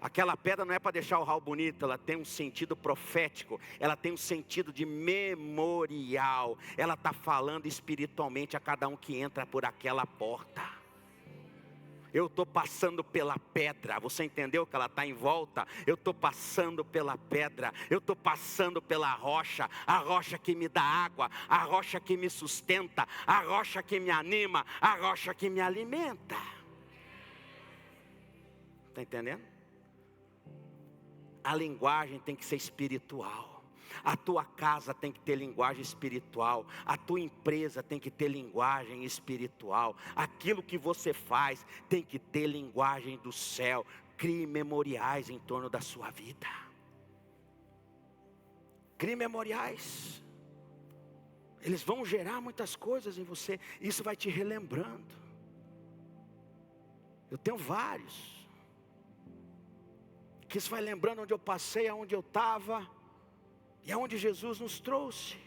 Aquela pedra não é para deixar o hall bonito, ela tem um sentido profético, ela tem um sentido de memorial. Ela está falando espiritualmente a cada um que entra por aquela porta. Eu estou passando pela pedra, você entendeu que ela está em volta? Eu estou passando pela pedra, eu estou passando pela rocha, a rocha que me dá água, a rocha que me sustenta, a rocha que me anima, a rocha que me alimenta. Está entendendo? A linguagem tem que ser espiritual. A tua casa tem que ter linguagem espiritual. A tua empresa tem que ter linguagem espiritual. Aquilo que você faz tem que ter linguagem do céu. Crie memoriais em torno da sua vida. Crie memoriais. Eles vão gerar muitas coisas em você. Isso vai te relembrando. Eu tenho vários. Que isso vai lembrando onde eu passei, aonde eu estava. E aonde Jesus nos trouxe.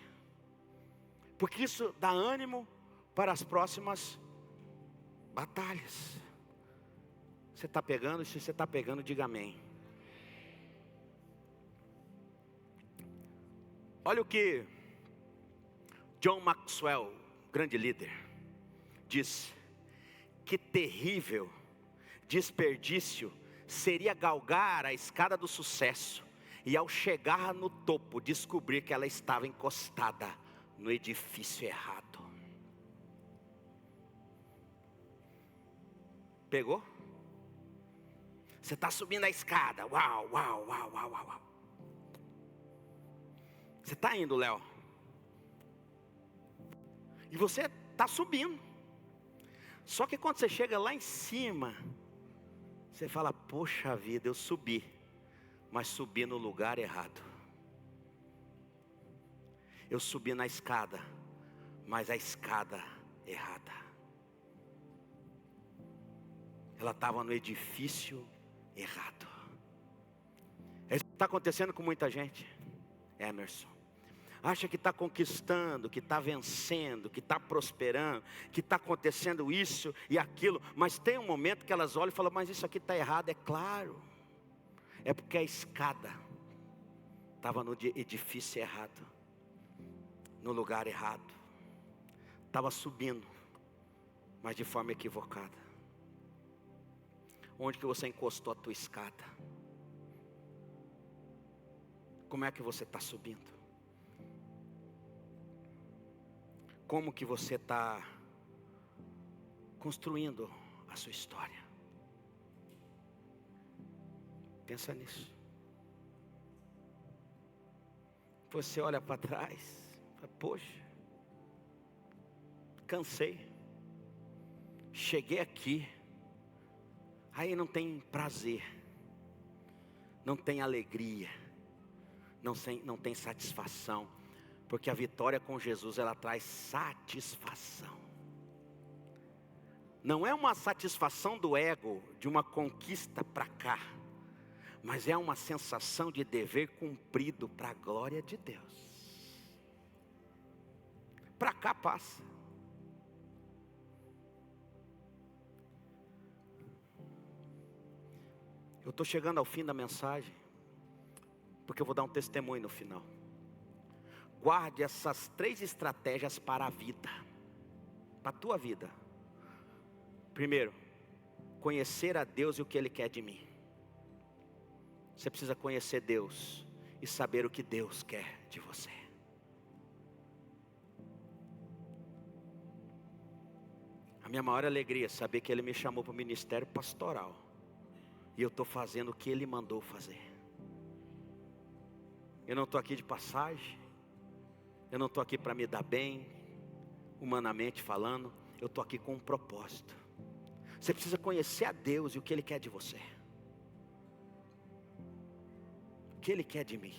Porque isso dá ânimo para as próximas batalhas. Você está pegando? Se você está pegando, diga amém. Olha o que John Maxwell, grande líder, diz: que terrível desperdício seria galgar a escada do sucesso e ao chegar no topo descobrir que ela estava encostada no edifício errado. Pegou? Você está subindo a escada, uau, uau, uau, uau, uau. Você está indo, Léo, e você está subindo. Só que quando você chega lá em cima, você fala: poxa vida, eu subi, mas subi no lugar errado. Eu subi na escada, mas a escada errada. Ela estava no edifício errado. É isso que está acontecendo com muita gente, Emerson. Acha que está conquistando, que está vencendo, que está prosperando, que está acontecendo isso e aquilo. Mas tem um momento que elas olham e falam: mas isso aqui está errado. É claro, é porque a escada estava no edifício errado, no lugar errado. Estava subindo, mas de forma equivocada. Onde que você encostou a tua escada? Como é que você está subindo? Como que você está construindo a sua história? Pensa nisso. Você olha para trás, fala: poxa, cansei, cheguei aqui. Aí não tem prazer, não tem alegria, não tem satisfação. Porque a vitória com Jesus, ela traz satisfação. Não é uma satisfação do ego, de uma conquista para cá, mas é uma sensação de dever cumprido para a glória de Deus. Para cá passa. Eu estou chegando ao fim da mensagem, porque eu vou dar um testemunho no final. Guarde essas 3 estratégias para a vida, para a tua vida. Primeiro, conhecer a Deus e o que Ele quer de mim. Você precisa conhecer Deus e saber o que Deus quer de você. A minha maior alegria é saber que Ele me chamou para o ministério pastoral. E eu estou fazendo o que Ele mandou fazer. Eu não estou aqui de passagem. Eu não estou aqui para me dar bem, humanamente falando. Eu estou aqui com um propósito. Você precisa conhecer a Deus e o que Ele quer de você. O que Ele quer de mim.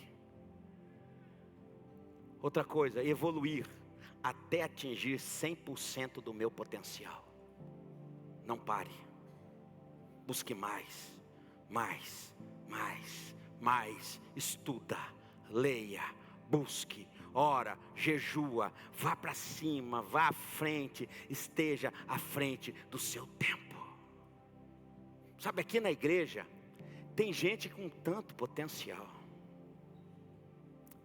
Outra coisa, evoluir até atingir 100% do meu potencial. Não pare. Busque mais. Estuda, leia, busque, ora, jejua, vá para cima, vá à frente, esteja à frente do seu tempo. Sabe, aqui na igreja tem gente com tanto potencial.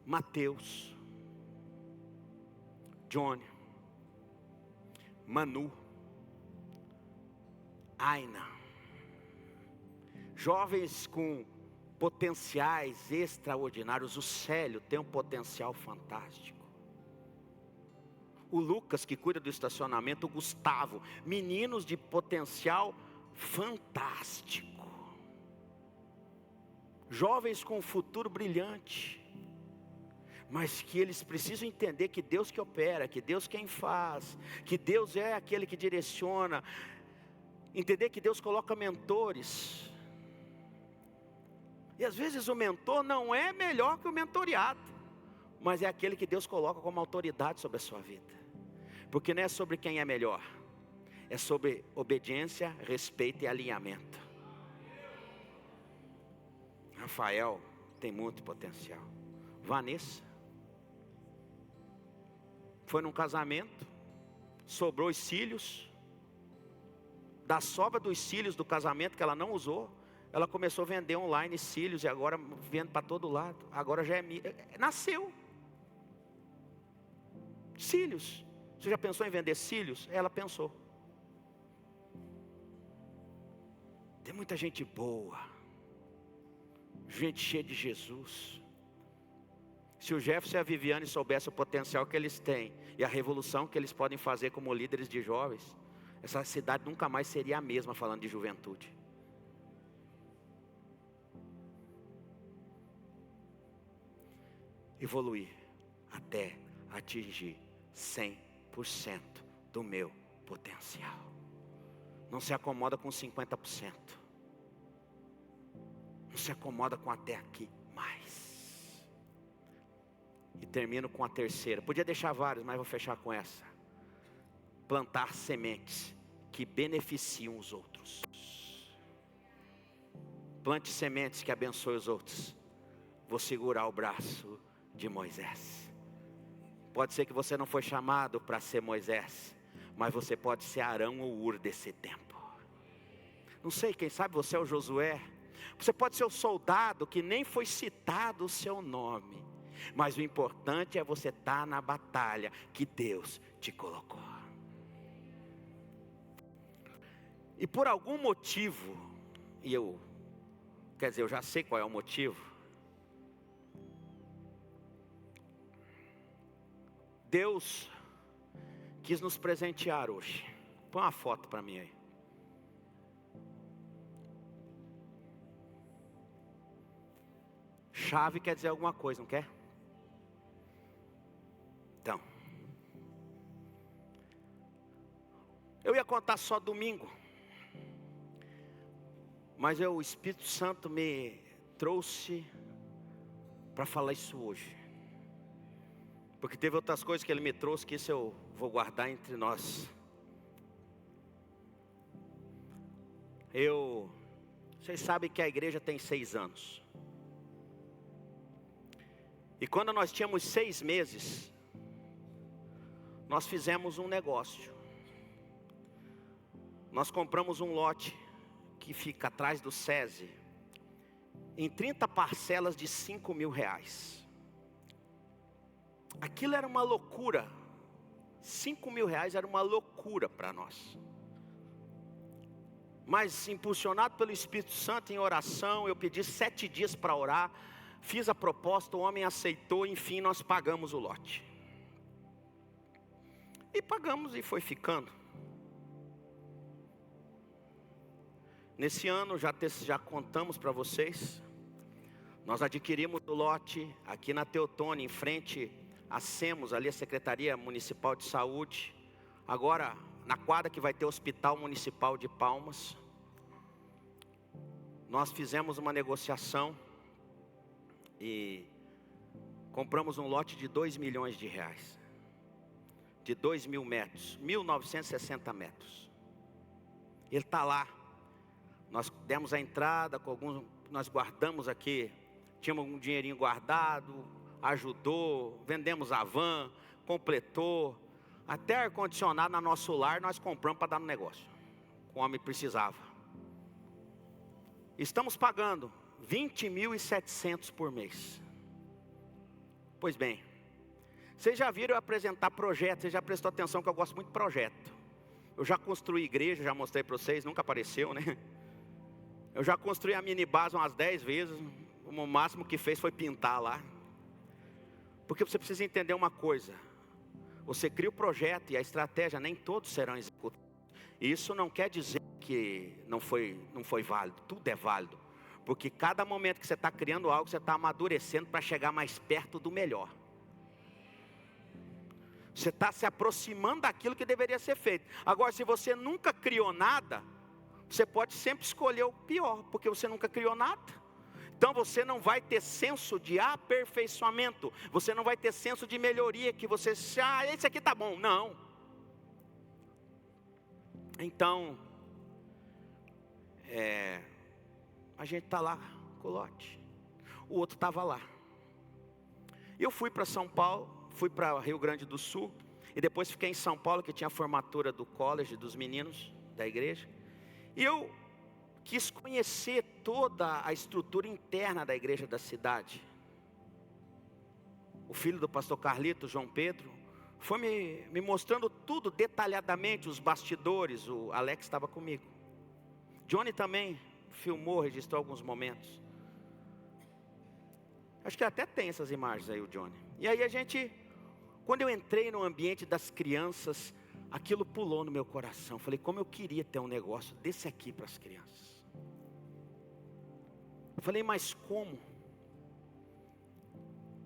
Mateus, Johnny, Manu, Aina, jovens com potenciais extraordinários. O Célio tem um potencial fantástico. O Lucas, que cuida do estacionamento. O Gustavo, meninos de potencial fantástico. Jovens com um futuro brilhante. Mas que eles precisam entender que Deus que opera, que Deus quem faz, que Deus é aquele que direciona. Entender que Deus coloca mentores. E às vezes o mentor não é melhor que o mentoriado, mas é aquele que Deus coloca como autoridade sobre a sua vida. Porque não é sobre quem é melhor, é sobre obediência, respeito e alinhamento. Rafael tem muito potencial. Vanessa foi num casamento, sobrou os cílios. Da sobra dos cílios do casamento que ela não usou, ela começou a vender online cílios e agora vende para todo lado. Agora já nasceu. Cílios. Você já pensou em vender cílios? Ela pensou. Tem muita gente boa, gente cheia de Jesus. Se o Jefferson e a Viviane soubessem o potencial que eles têm e a revolução que eles podem fazer como líderes de jovens, essa cidade nunca mais seria a mesma, falando de juventude. Evoluir até atingir 100% do meu potencial. Não se acomoda com 50%. Não se acomoda com até aqui mais. E termino com a terceira. Podia deixar várias, mas vou fechar com essa. Plantar sementes que beneficiam os outros. Plante sementes que abençoem os outros. Vou segurar o braço de Moisés. Pode ser que você não foi chamado para ser Moisés, mas você pode ser Arão ou Ur desse tempo. Não sei, quem sabe você é o Josué. Você pode ser o soldado que nem foi citado o seu nome, mas o importante é você estar na batalha que Deus te colocou. E por algum motivo, eu já sei qual é o motivo. Deus quis nos presentear hoje. Põe uma foto para mim aí. Chave quer dizer alguma coisa, não quer? Então, eu ia contar só domingo, mas o Espírito Santo me trouxe para falar isso hoje. Porque teve outras coisas que Ele me trouxe, que isso eu vou guardar entre nós. Vocês sabem que a igreja tem 6 anos. E quando nós tínhamos 6 meses, nós fizemos um negócio. Nós compramos um lote que fica atrás do SESI, em 30 parcelas de R$5.000. Aquilo era uma loucura. R$5.000 era uma loucura para nós. Mas impulsionado pelo Espírito Santo em oração, eu pedi 7 dias para orar. Fiz a proposta, o homem aceitou, enfim nós pagamos o lote. E pagamos e foi ficando. Nesse ano já contamos para vocês. Nós adquirimos o lote aqui na Teotônia, em frente a SEMOS, ali a Secretaria Municipal de Saúde. Agora na quadra que vai ter o Hospital Municipal de Palmas. Nós fizemos uma negociação e compramos um lote de R$2 milhões, de 2.000 metros, 1.960 metros. Ele está lá. Nós demos a entrada, nós guardamos aqui, tínhamos um dinheirinho guardado, ajudou, vendemos a van, completou, até ar-condicionado na nosso lar nós compramos para dar no negócio. O homem precisava. Estamos pagando 20.700 por mês. Pois bem, vocês já viram eu apresentar projetos, vocês já prestou atenção que eu gosto muito de projeto. Eu já construí igreja, já mostrei para vocês, nunca apareceu, né? Eu já construí a mini base umas 10 vezes, o máximo que fez foi pintar lá. Porque você precisa entender uma coisa, você cria o projeto e a estratégia, nem todos serão executados. Isso não quer dizer que não foi válido, tudo é válido. Porque cada momento que você está criando algo, você está amadurecendo para chegar mais perto do melhor. Você está se aproximando daquilo que deveria ser feito. Agora, se você nunca criou nada, você pode sempre escolher o pior, porque você nunca criou nada. Então você não vai ter senso de aperfeiçoamento, você não vai ter senso de melhoria, que você, esse aqui está bom, não. Então, a gente está lá com o lote, o outro estava lá. Eu fui para São Paulo, fui para Rio Grande do Sul, e depois fiquei em São Paulo, que tinha a formatura do college, dos meninos da igreja. E eu quis conhecer toda a estrutura interna da igreja da cidade. O filho do pastor Carlito, João Pedro, foi me mostrando tudo detalhadamente, os bastidores. O Alex estava comigo. Johnny também filmou, registrou alguns momentos. Acho que até tem essas imagens aí, o Johnny. E aí quando eu entrei no ambiente das crianças, aquilo pulou no meu coração. Falei, como eu queria ter um negócio desse aqui para as crianças. Falei, mas como?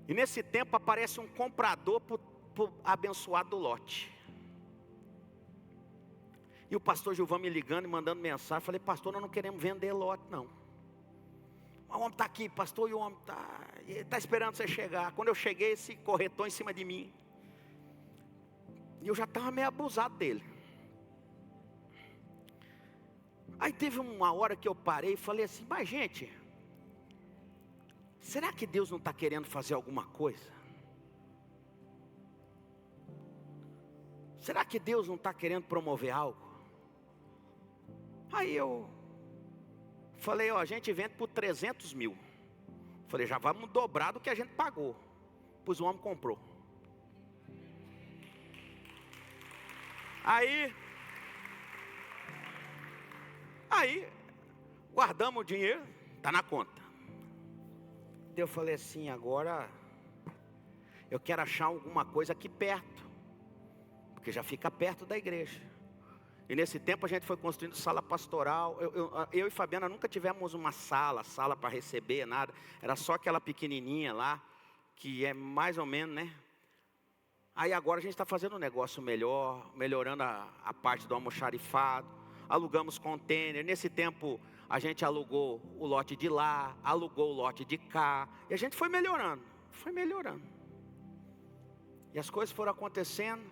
E nesse tempo aparece um comprador para o abençoado lote. E o pastor Gilvão me ligando e mandando mensagem. Falei, pastor, nós não queremos vender lote não. O homem está aqui, pastor, e o homem está esperando você chegar. Quando eu cheguei, esse corretor em cima de mim. E eu já estava meio abusado dele. Aí teve uma hora que eu parei e falei assim, mas gente, será que Deus não está querendo fazer alguma coisa? Será que Deus não está querendo promover algo? Aí eu falei, a gente vende por 300 mil. Falei, já vamos dobrar do que a gente pagou. Pois o homem comprou. Aí guardamos o dinheiro, está na conta. Eu falei assim, agora eu quero achar alguma coisa aqui perto, porque já fica perto da igreja. E nesse tempo a gente foi construindo sala pastoral. Eu e Fabiana nunca tivemos uma sala para receber, nada. Era só aquela pequenininha lá, que é mais ou menos, né? Aí agora a gente está fazendo um negócio melhor, melhorando a parte do almoxarifado. Alugamos container. Nesse tempo a gente alugou o lote de lá, alugou o lote de cá. E a gente foi melhorando. E as coisas foram acontecendo.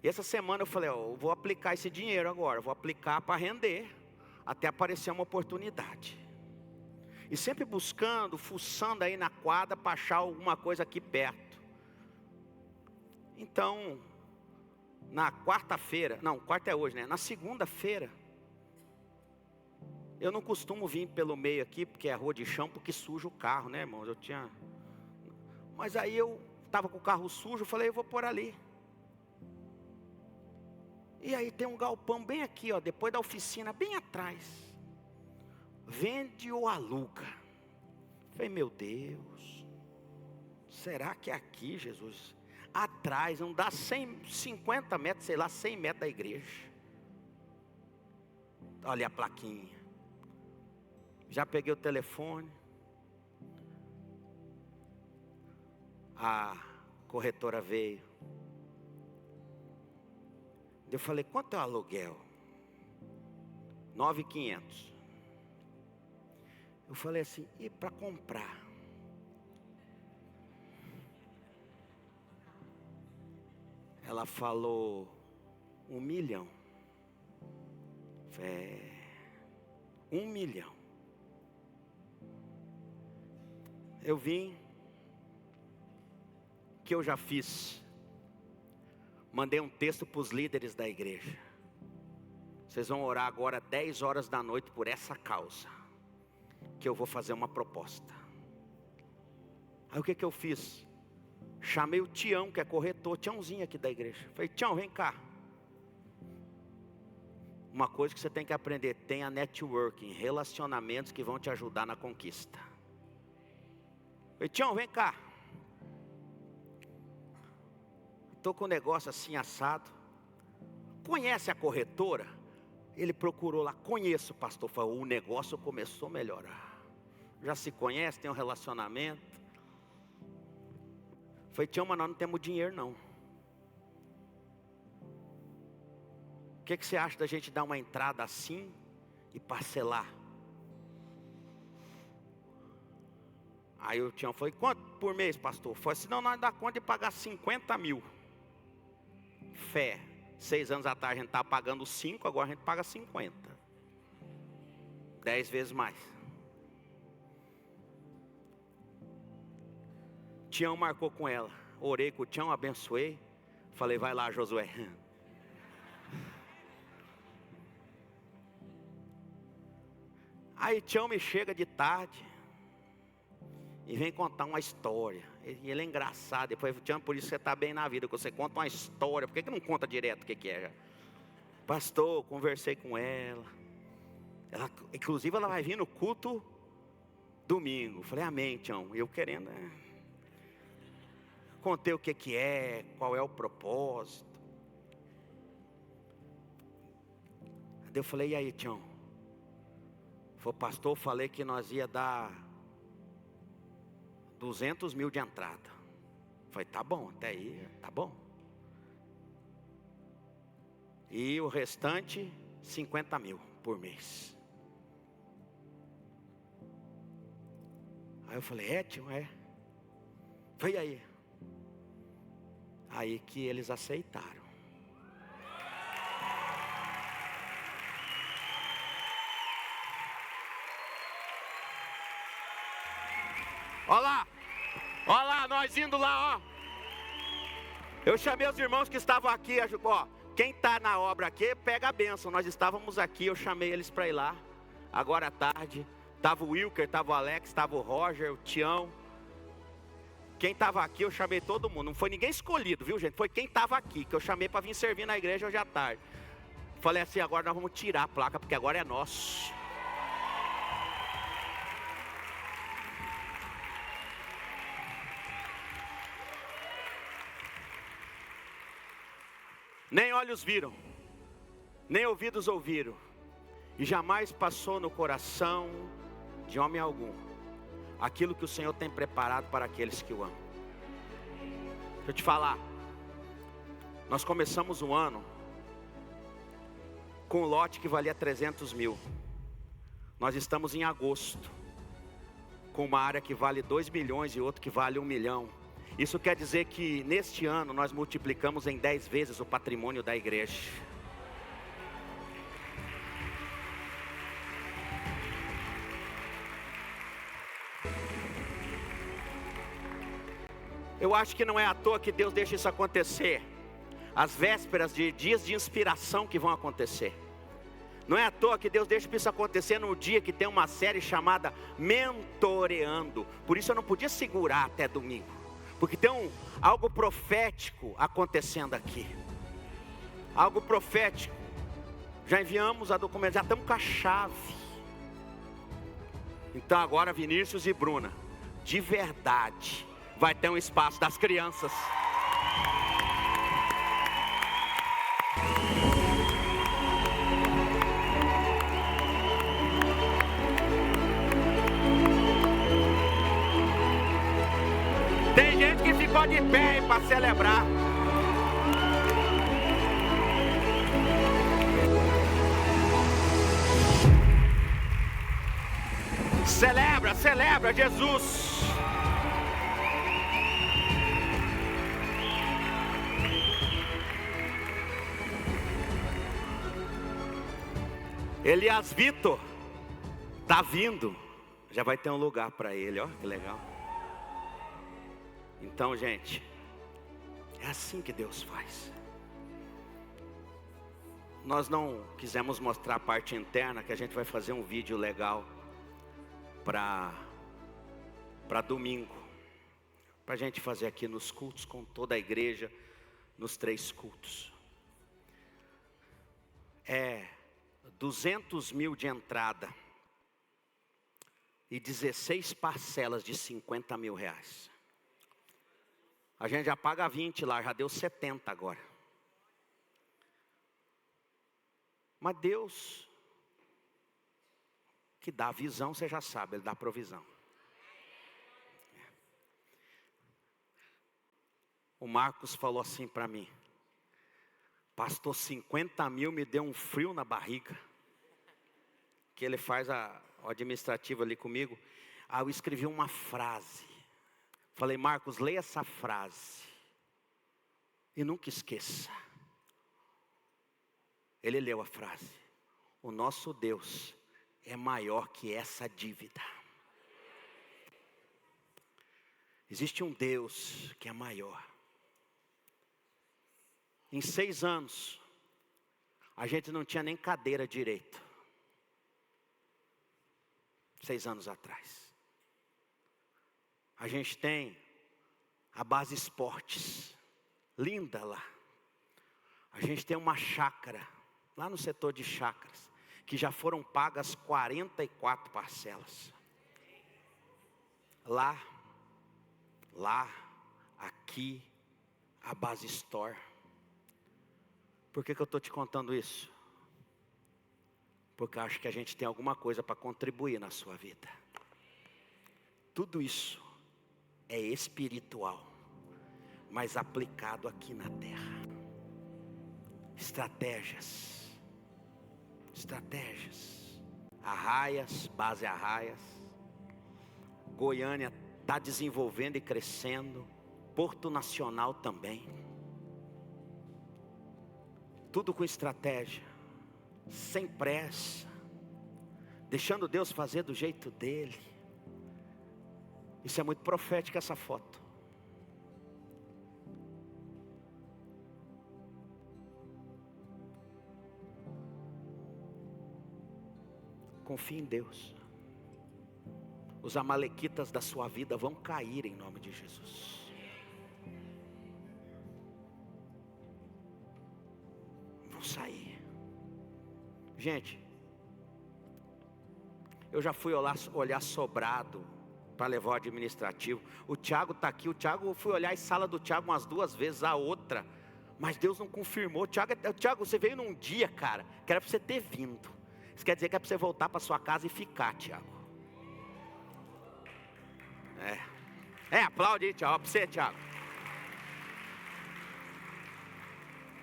E essa semana eu falei, eu vou aplicar esse dinheiro agora. Vou aplicar para render, até aparecer uma oportunidade. E sempre buscando, fuçando aí na quadra para achar alguma coisa aqui perto. Então, na quarta-feira, não, quarta é hoje, né? Na segunda-feira, eu não costumo vir pelo meio aqui, porque é rua de chão, porque suja o carro, né, irmãos? Mas aí eu estava com o carro sujo, falei, eu vou por ali. E aí tem um galpão bem aqui, depois da oficina, bem atrás. Vende ou aluga? Falei, meu Deus, será que é aqui, Jesus? Atrás, não dá 50 metros, sei lá, 100 metros da igreja. Olha a plaquinha. Já peguei o telefone. A corretora veio. Eu falei, quanto é o aluguel? 9.500. Eu falei assim, e para comprar? Ela falou, 1 milhão. 1 milhão. Eu vim, que eu já fiz. Mandei um texto para os líderes da igreja. Vocês vão orar agora 10 horas da noite por essa causa. Que eu vou fazer uma proposta. Aí o que eu fiz? Chamei o Tião, que é corretor, Tiãozinho aqui da igreja. Falei, Tião, vem cá. Uma coisa que você tem que aprender, tenha networking, relacionamentos que vão te ajudar na conquista. Falei, Tião, vem cá. Estou com um negócio assim assado. Conhece a corretora? Ele procurou lá, conheço, pastor. Falou, o negócio começou a melhorar. Já se conhece, tem um relacionamento. Falei, Tião, mas nós não temos dinheiro não. O que você acha da gente dar uma entrada assim e parcelar? Aí o Tião falou, quanto por mês, pastor? Falei, senão nós dá conta de pagar 50 mil. Fé, 6 anos atrás a gente estava pagando 5, agora a gente paga 50. 10 vezes mais. Tião marcou com ela. Orei com o Tião, abençoei. Falei, vai lá, Josué. Aí Tião me chega de tarde e vem contar uma história. E ele é engraçado. Depois, Tião, por isso você está bem na vida, que você conta uma história. Por que não conta direto o que é? Pastor, conversei com ela. Inclusive, ela vai vir no culto domingo. Falei, amém, Tião. Eu querendo, contei o que é, qual é o propósito. Daí eu falei, e aí, Tião? Falei, pastor, falei que nós ia dar 200 mil de entrada. Falei, tá bom, até aí, tá bom. E o restante, 50 mil por mês. Aí eu falei, Tião, Foi aí. Aí que eles aceitaram. Olha lá, nós indo lá, ó. Eu chamei os irmãos que estavam aqui, ó. Quem está na obra aqui, pega a bênção. Nós estávamos aqui, eu chamei eles para ir lá. Agora à tarde, estava o Wilker, estava o Alex, estava o Roger, o Tião. Quem estava aqui, eu chamei todo mundo. Não foi ninguém escolhido, viu, gente? Foi quem estava aqui, que eu chamei para vir servir na igreja hoje à tarde. Falei assim, agora nós vamos tirar a placa, porque agora é nosso. Nem olhos viram, nem ouvidos ouviram, e jamais passou no coração de homem algum aquilo que o Senhor tem preparado para aqueles que o amam. Deixa eu te falar, nós começamos o ano com um lote que valia 300 mil. Nós estamos em agosto com uma área que vale 2 milhões e outro que vale 1 milhão. Isso quer dizer que neste ano nós multiplicamos em 10 vezes o patrimônio da igreja. Eu acho que não é à toa que Deus deixa isso acontecer. As vésperas de dias de inspiração que vão acontecer. Não é à toa que Deus deixa isso acontecer no dia que tem uma série chamada Mentoreando. Por isso eu não podia segurar até domingo. Porque tem algo profético acontecendo aqui. Algo profético. Já enviamos a documentação, já estamos com a chave. Então agora Vinícius e Bruna, de verdade, vai ter um espaço das crianças. Tem gente que ficou de pé para celebrar. Celebra, celebra Jesus. Elias Vitor tá vindo. Já vai ter um lugar para ele, ó, que legal. Então, gente, é assim que Deus faz. Nós não quisemos mostrar a parte interna, que a gente vai fazer um vídeo legal para domingo, para a gente fazer aqui nos cultos com toda a igreja, nos 3 cultos. 200 mil de entrada e 16 parcelas de 50 mil reais. A gente já paga 20 lá, já deu 70 agora. Mas Deus, que dá visão, você já sabe, Ele dá provisão. O Marcos falou assim para mim: pastor, 50 mil me deu um frio na barriga. Que ele faz o administrativo ali comigo. Aí eu escrevi uma frase. Falei, Marcos, leia essa frase e nunca esqueça. Ele leu a frase: o nosso Deus é maior que essa dívida. Existe um Deus que é maior. Em 6 anos, a gente não tinha nem cadeira direito. 6 anos atrás. A gente tem a Base Esportes, linda lá. A gente tem uma chácara, lá no setor de chácaras, que já foram pagas 44 parcelas. Lá, aqui, a Base Store. Por que eu estou te contando isso? Porque eu acho que a gente tem alguma coisa para contribuir na sua vida. Tudo isso é espiritual, mas aplicado aqui na terra. Estratégias. Arraias, Base Arraias. Goiânia está desenvolvendo e crescendo. Porto Nacional também. Tudo com estratégia, sem pressa, deixando Deus fazer do jeito dele. Isso é muito profético, essa foto. Confie em Deus. Os amalequitas da sua vida vão cair em nome de Jesus. Vão sair. Gente, eu já fui olhar Sobrado para levar o administrativo. O Tiago está aqui. O Tiago, eu fui olhar a sala do Tiago umas 2 vezes, a outra, mas Deus não confirmou. Tiago, você veio num dia, cara, que era para você ter vindo. Isso quer dizer que é para você voltar para sua casa e ficar, Tiago. Aplaude aí, Tiago, para você, Tiago.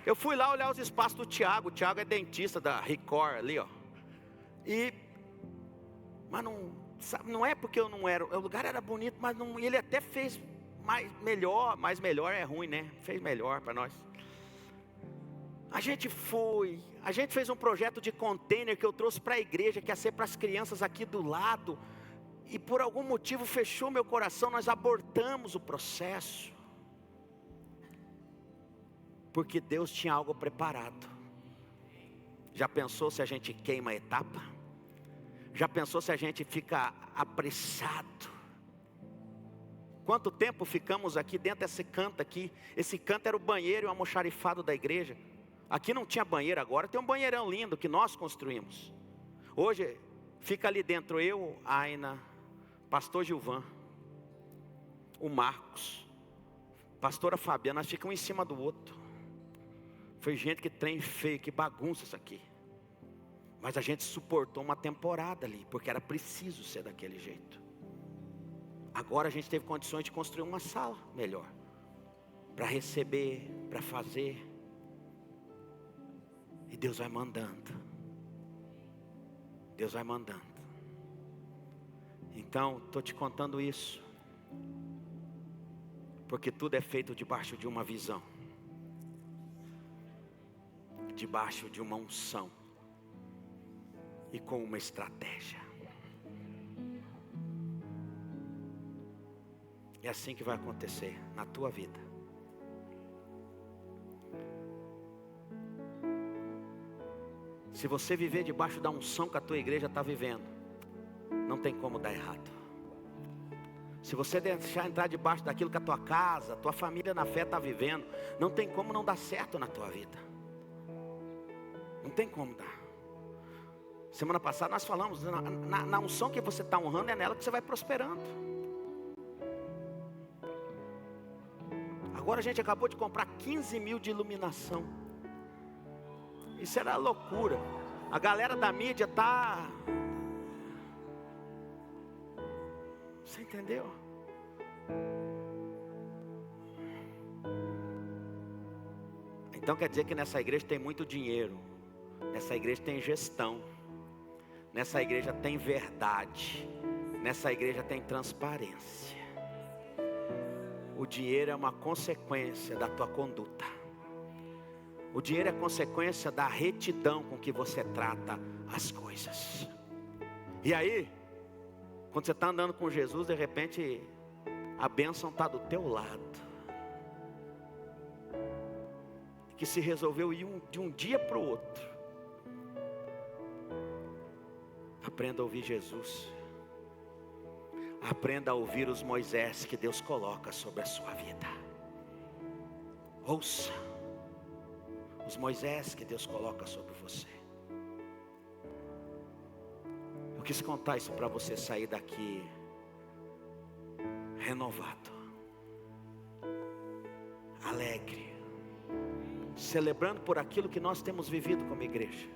Eu fui lá olhar os espaços do Tiago. O Tiago é dentista da Record ali, ó. Mas não é porque eu não era. O lugar era bonito, mas não, ele até fez melhor. Mais melhor é ruim, né? Fez melhor para nós. A gente fez um projeto de container que eu trouxe para a igreja, que ia ser para as crianças aqui do lado. E por algum motivo fechou meu coração, nós abortamos o processo. Porque Deus tinha algo preparado. Já pensou se a gente queima a etapa? Já pensou se a gente fica apressado? Quanto tempo ficamos aqui dentro desse canto aqui? Esse canto era o banheiro e o almoxarifado da igreja. Aqui não tinha banheiro, agora tem um banheirão lindo que nós construímos. Hoje fica ali dentro eu, Aina, pastor Gilvan, o Marcos, pastora Fabiana, nós ficamos em cima do outro. Foi gente que trem feio, que bagunça isso aqui. Mas a gente suportou uma temporada ali, porque era preciso ser daquele jeito. Agora a gente teve condições de construir uma sala melhor, para receber, para fazer. E Deus vai mandando. Deus vai mandando. Então, estou te contando isso, porque tudo é feito debaixo de uma visão, debaixo de uma unção e com uma estratégia. É assim que vai acontecer na tua vida. Se você viver debaixo da unção que a tua igreja está vivendo, não tem como dar errado. Se você deixar entrar debaixo daquilo que a tua casa, a tua família na fé está vivendo, não tem como não dar certo na tua vida. Não tem como dar. Semana passada nós falamos, na unção que você está honrando, é nela que você vai prosperando. Agora a gente acabou de comprar 15 mil de iluminação. Isso era loucura. A galera da mídia está... Você entendeu? Então quer dizer que nessa igreja tem muito dinheiro. Nessa igreja tem gestão. Nessa igreja tem verdade. Nessa igreja tem transparência. O dinheiro é uma consequência da tua conduta. O dinheiro é consequência da retidão com que você trata as coisas. E aí, quando você está andando com Jesus, de repente, a bênção está do teu lado. Que se resolveu ir de um dia para o outro. Aprenda a ouvir Jesus. Aprenda a ouvir os Moisés que Deus coloca sobre a sua vida. Ouça os Moisés que Deus coloca sobre você. Eu quis contar isso para você sair daqui renovado, alegre, celebrando por aquilo que nós temos vivido como igreja,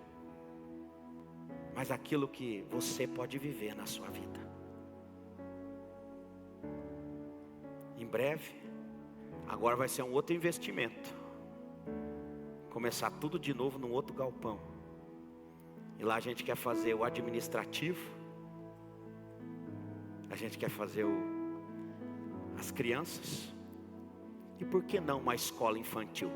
mas aquilo que você pode viver na sua vida. Em breve, agora vai ser um outro investimento. Começar tudo de novo num outro galpão. E lá a gente quer fazer o administrativo. A gente quer fazer as crianças. E por que não uma escola infantil?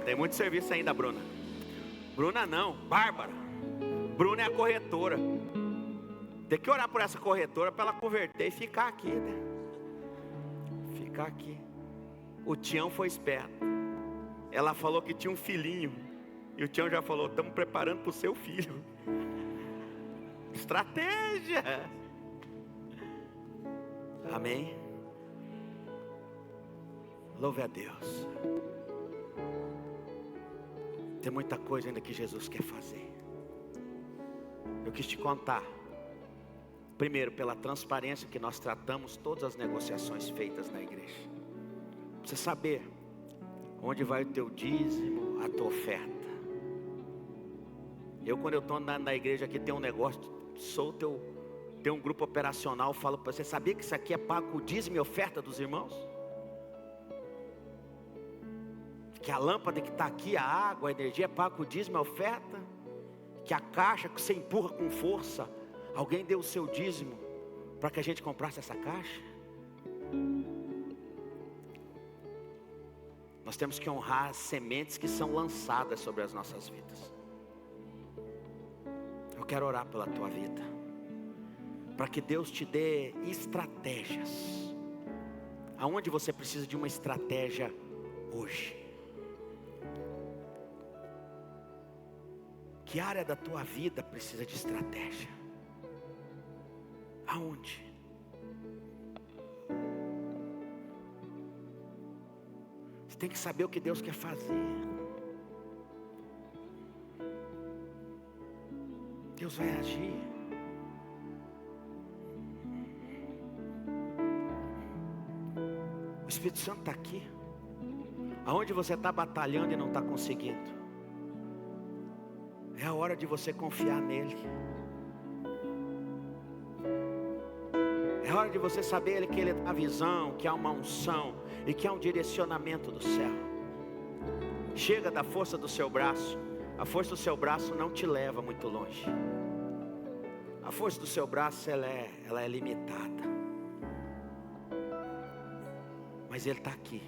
Tem muito serviço ainda, Bruna. Bruna não, Bárbara. Bruna é a corretora. Tem que orar por essa corretora para ela converter e ficar aqui, né? Ficar aqui. O Tião foi esperto. Ela falou que tinha um filhinho. E o Tião já falou: estamos preparando para o seu filho. Estratégia. Amém. Louve a Deus. Tem muita coisa ainda que Jesus quer fazer. Eu quis te contar. Primeiro, pela transparência que nós tratamos todas as negociações feitas na igreja. Você saber onde vai o teu dízimo, a tua oferta. Quando eu estou na igreja aqui, tem um negócio, tem um grupo operacional, falo para você: sabia que isso aqui é pago o dízimo e oferta dos irmãos? Que a lâmpada que está aqui, a água, a energia é pago com o dízimo e a oferta? Que a caixa que você empurra com força, alguém deu o seu dízimo para que a gente comprasse essa caixa? Nós temos que honrar as sementes que são lançadas sobre as nossas vidas. Eu quero orar pela tua vida, para que Deus te dê estratégias. Aonde você precisa de uma estratégia hoje? Que área da tua vida precisa de estratégia? Aonde? Você tem que saber o que Deus quer fazer. Deus vai agir. O Espírito Santo está aqui. Aonde você está batalhando e não está conseguindo, é a hora de você confiar nele. É hora de você saber que ele dá a visão, que há uma unção e que há um direcionamento do céu. Chega da força do seu braço. A força do seu braço não te leva muito longe. A força do seu braço ela é limitada. Mas ele está aqui.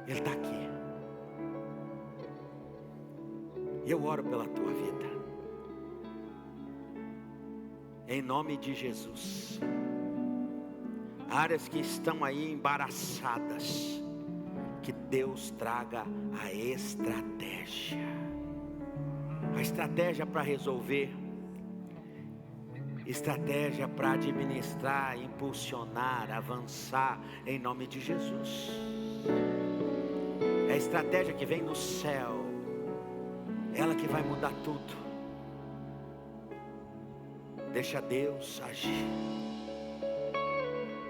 Ele está aqui. E eu oro pela tua vida. Em nome de Jesus. Áreas que estão aí embaraçadas, que Deus traga a estratégia. A estratégia para resolver. Estratégia para administrar, impulsionar, avançar, em nome de Jesus. É a estratégia que vem do céu. Ela que vai mudar tudo. Deixa Deus agir.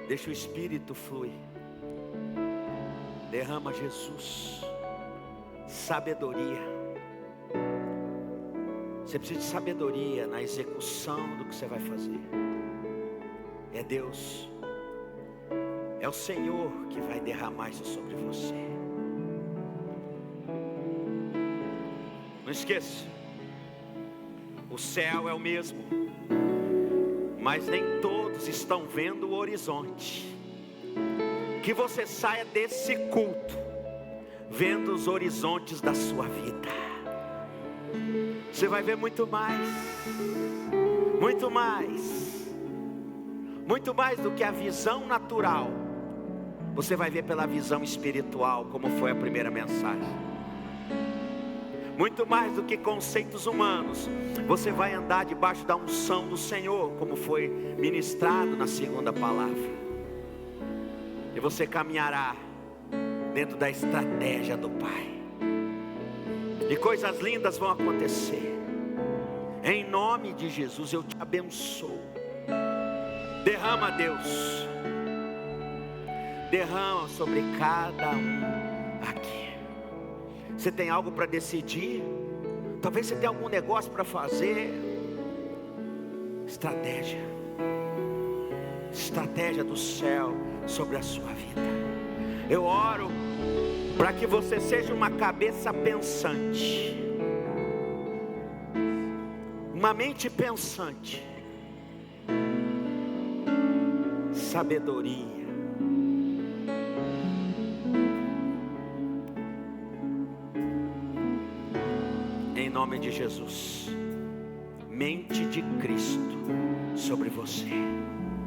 Deixa o Espírito fluir. Derrama, Jesus, sabedoria. Você precisa de sabedoria na execução do que você vai fazer. É Deus, é o Senhor que vai derramar isso sobre você. Não esqueça, o céu é o mesmo, mas nem todos estão vendo o horizonte. Que você saia desse culto vendo os horizontes da sua vida. Você vai ver muito mais, muito mais, muito mais do que a visão natural você vai ver pela visão espiritual, como foi a primeira mensagem. Muito mais do que conceitos humanos, você vai andar debaixo da unção do Senhor, como foi ministrado na segunda palavra. E você caminhará dentro da estratégia do Pai. E coisas lindas vão acontecer. Em nome de Jesus eu te abençoo. Derrama, Deus. Derrama sobre cada um aqui. Você tem algo para decidir? Talvez você tenha algum negócio para fazer. Estratégia. Estratégia do céu sobre a sua vida. Eu oro para que você seja uma cabeça pensante, uma mente pensante, sabedoria. Em nome de Jesus, mente de Cristo sobre você.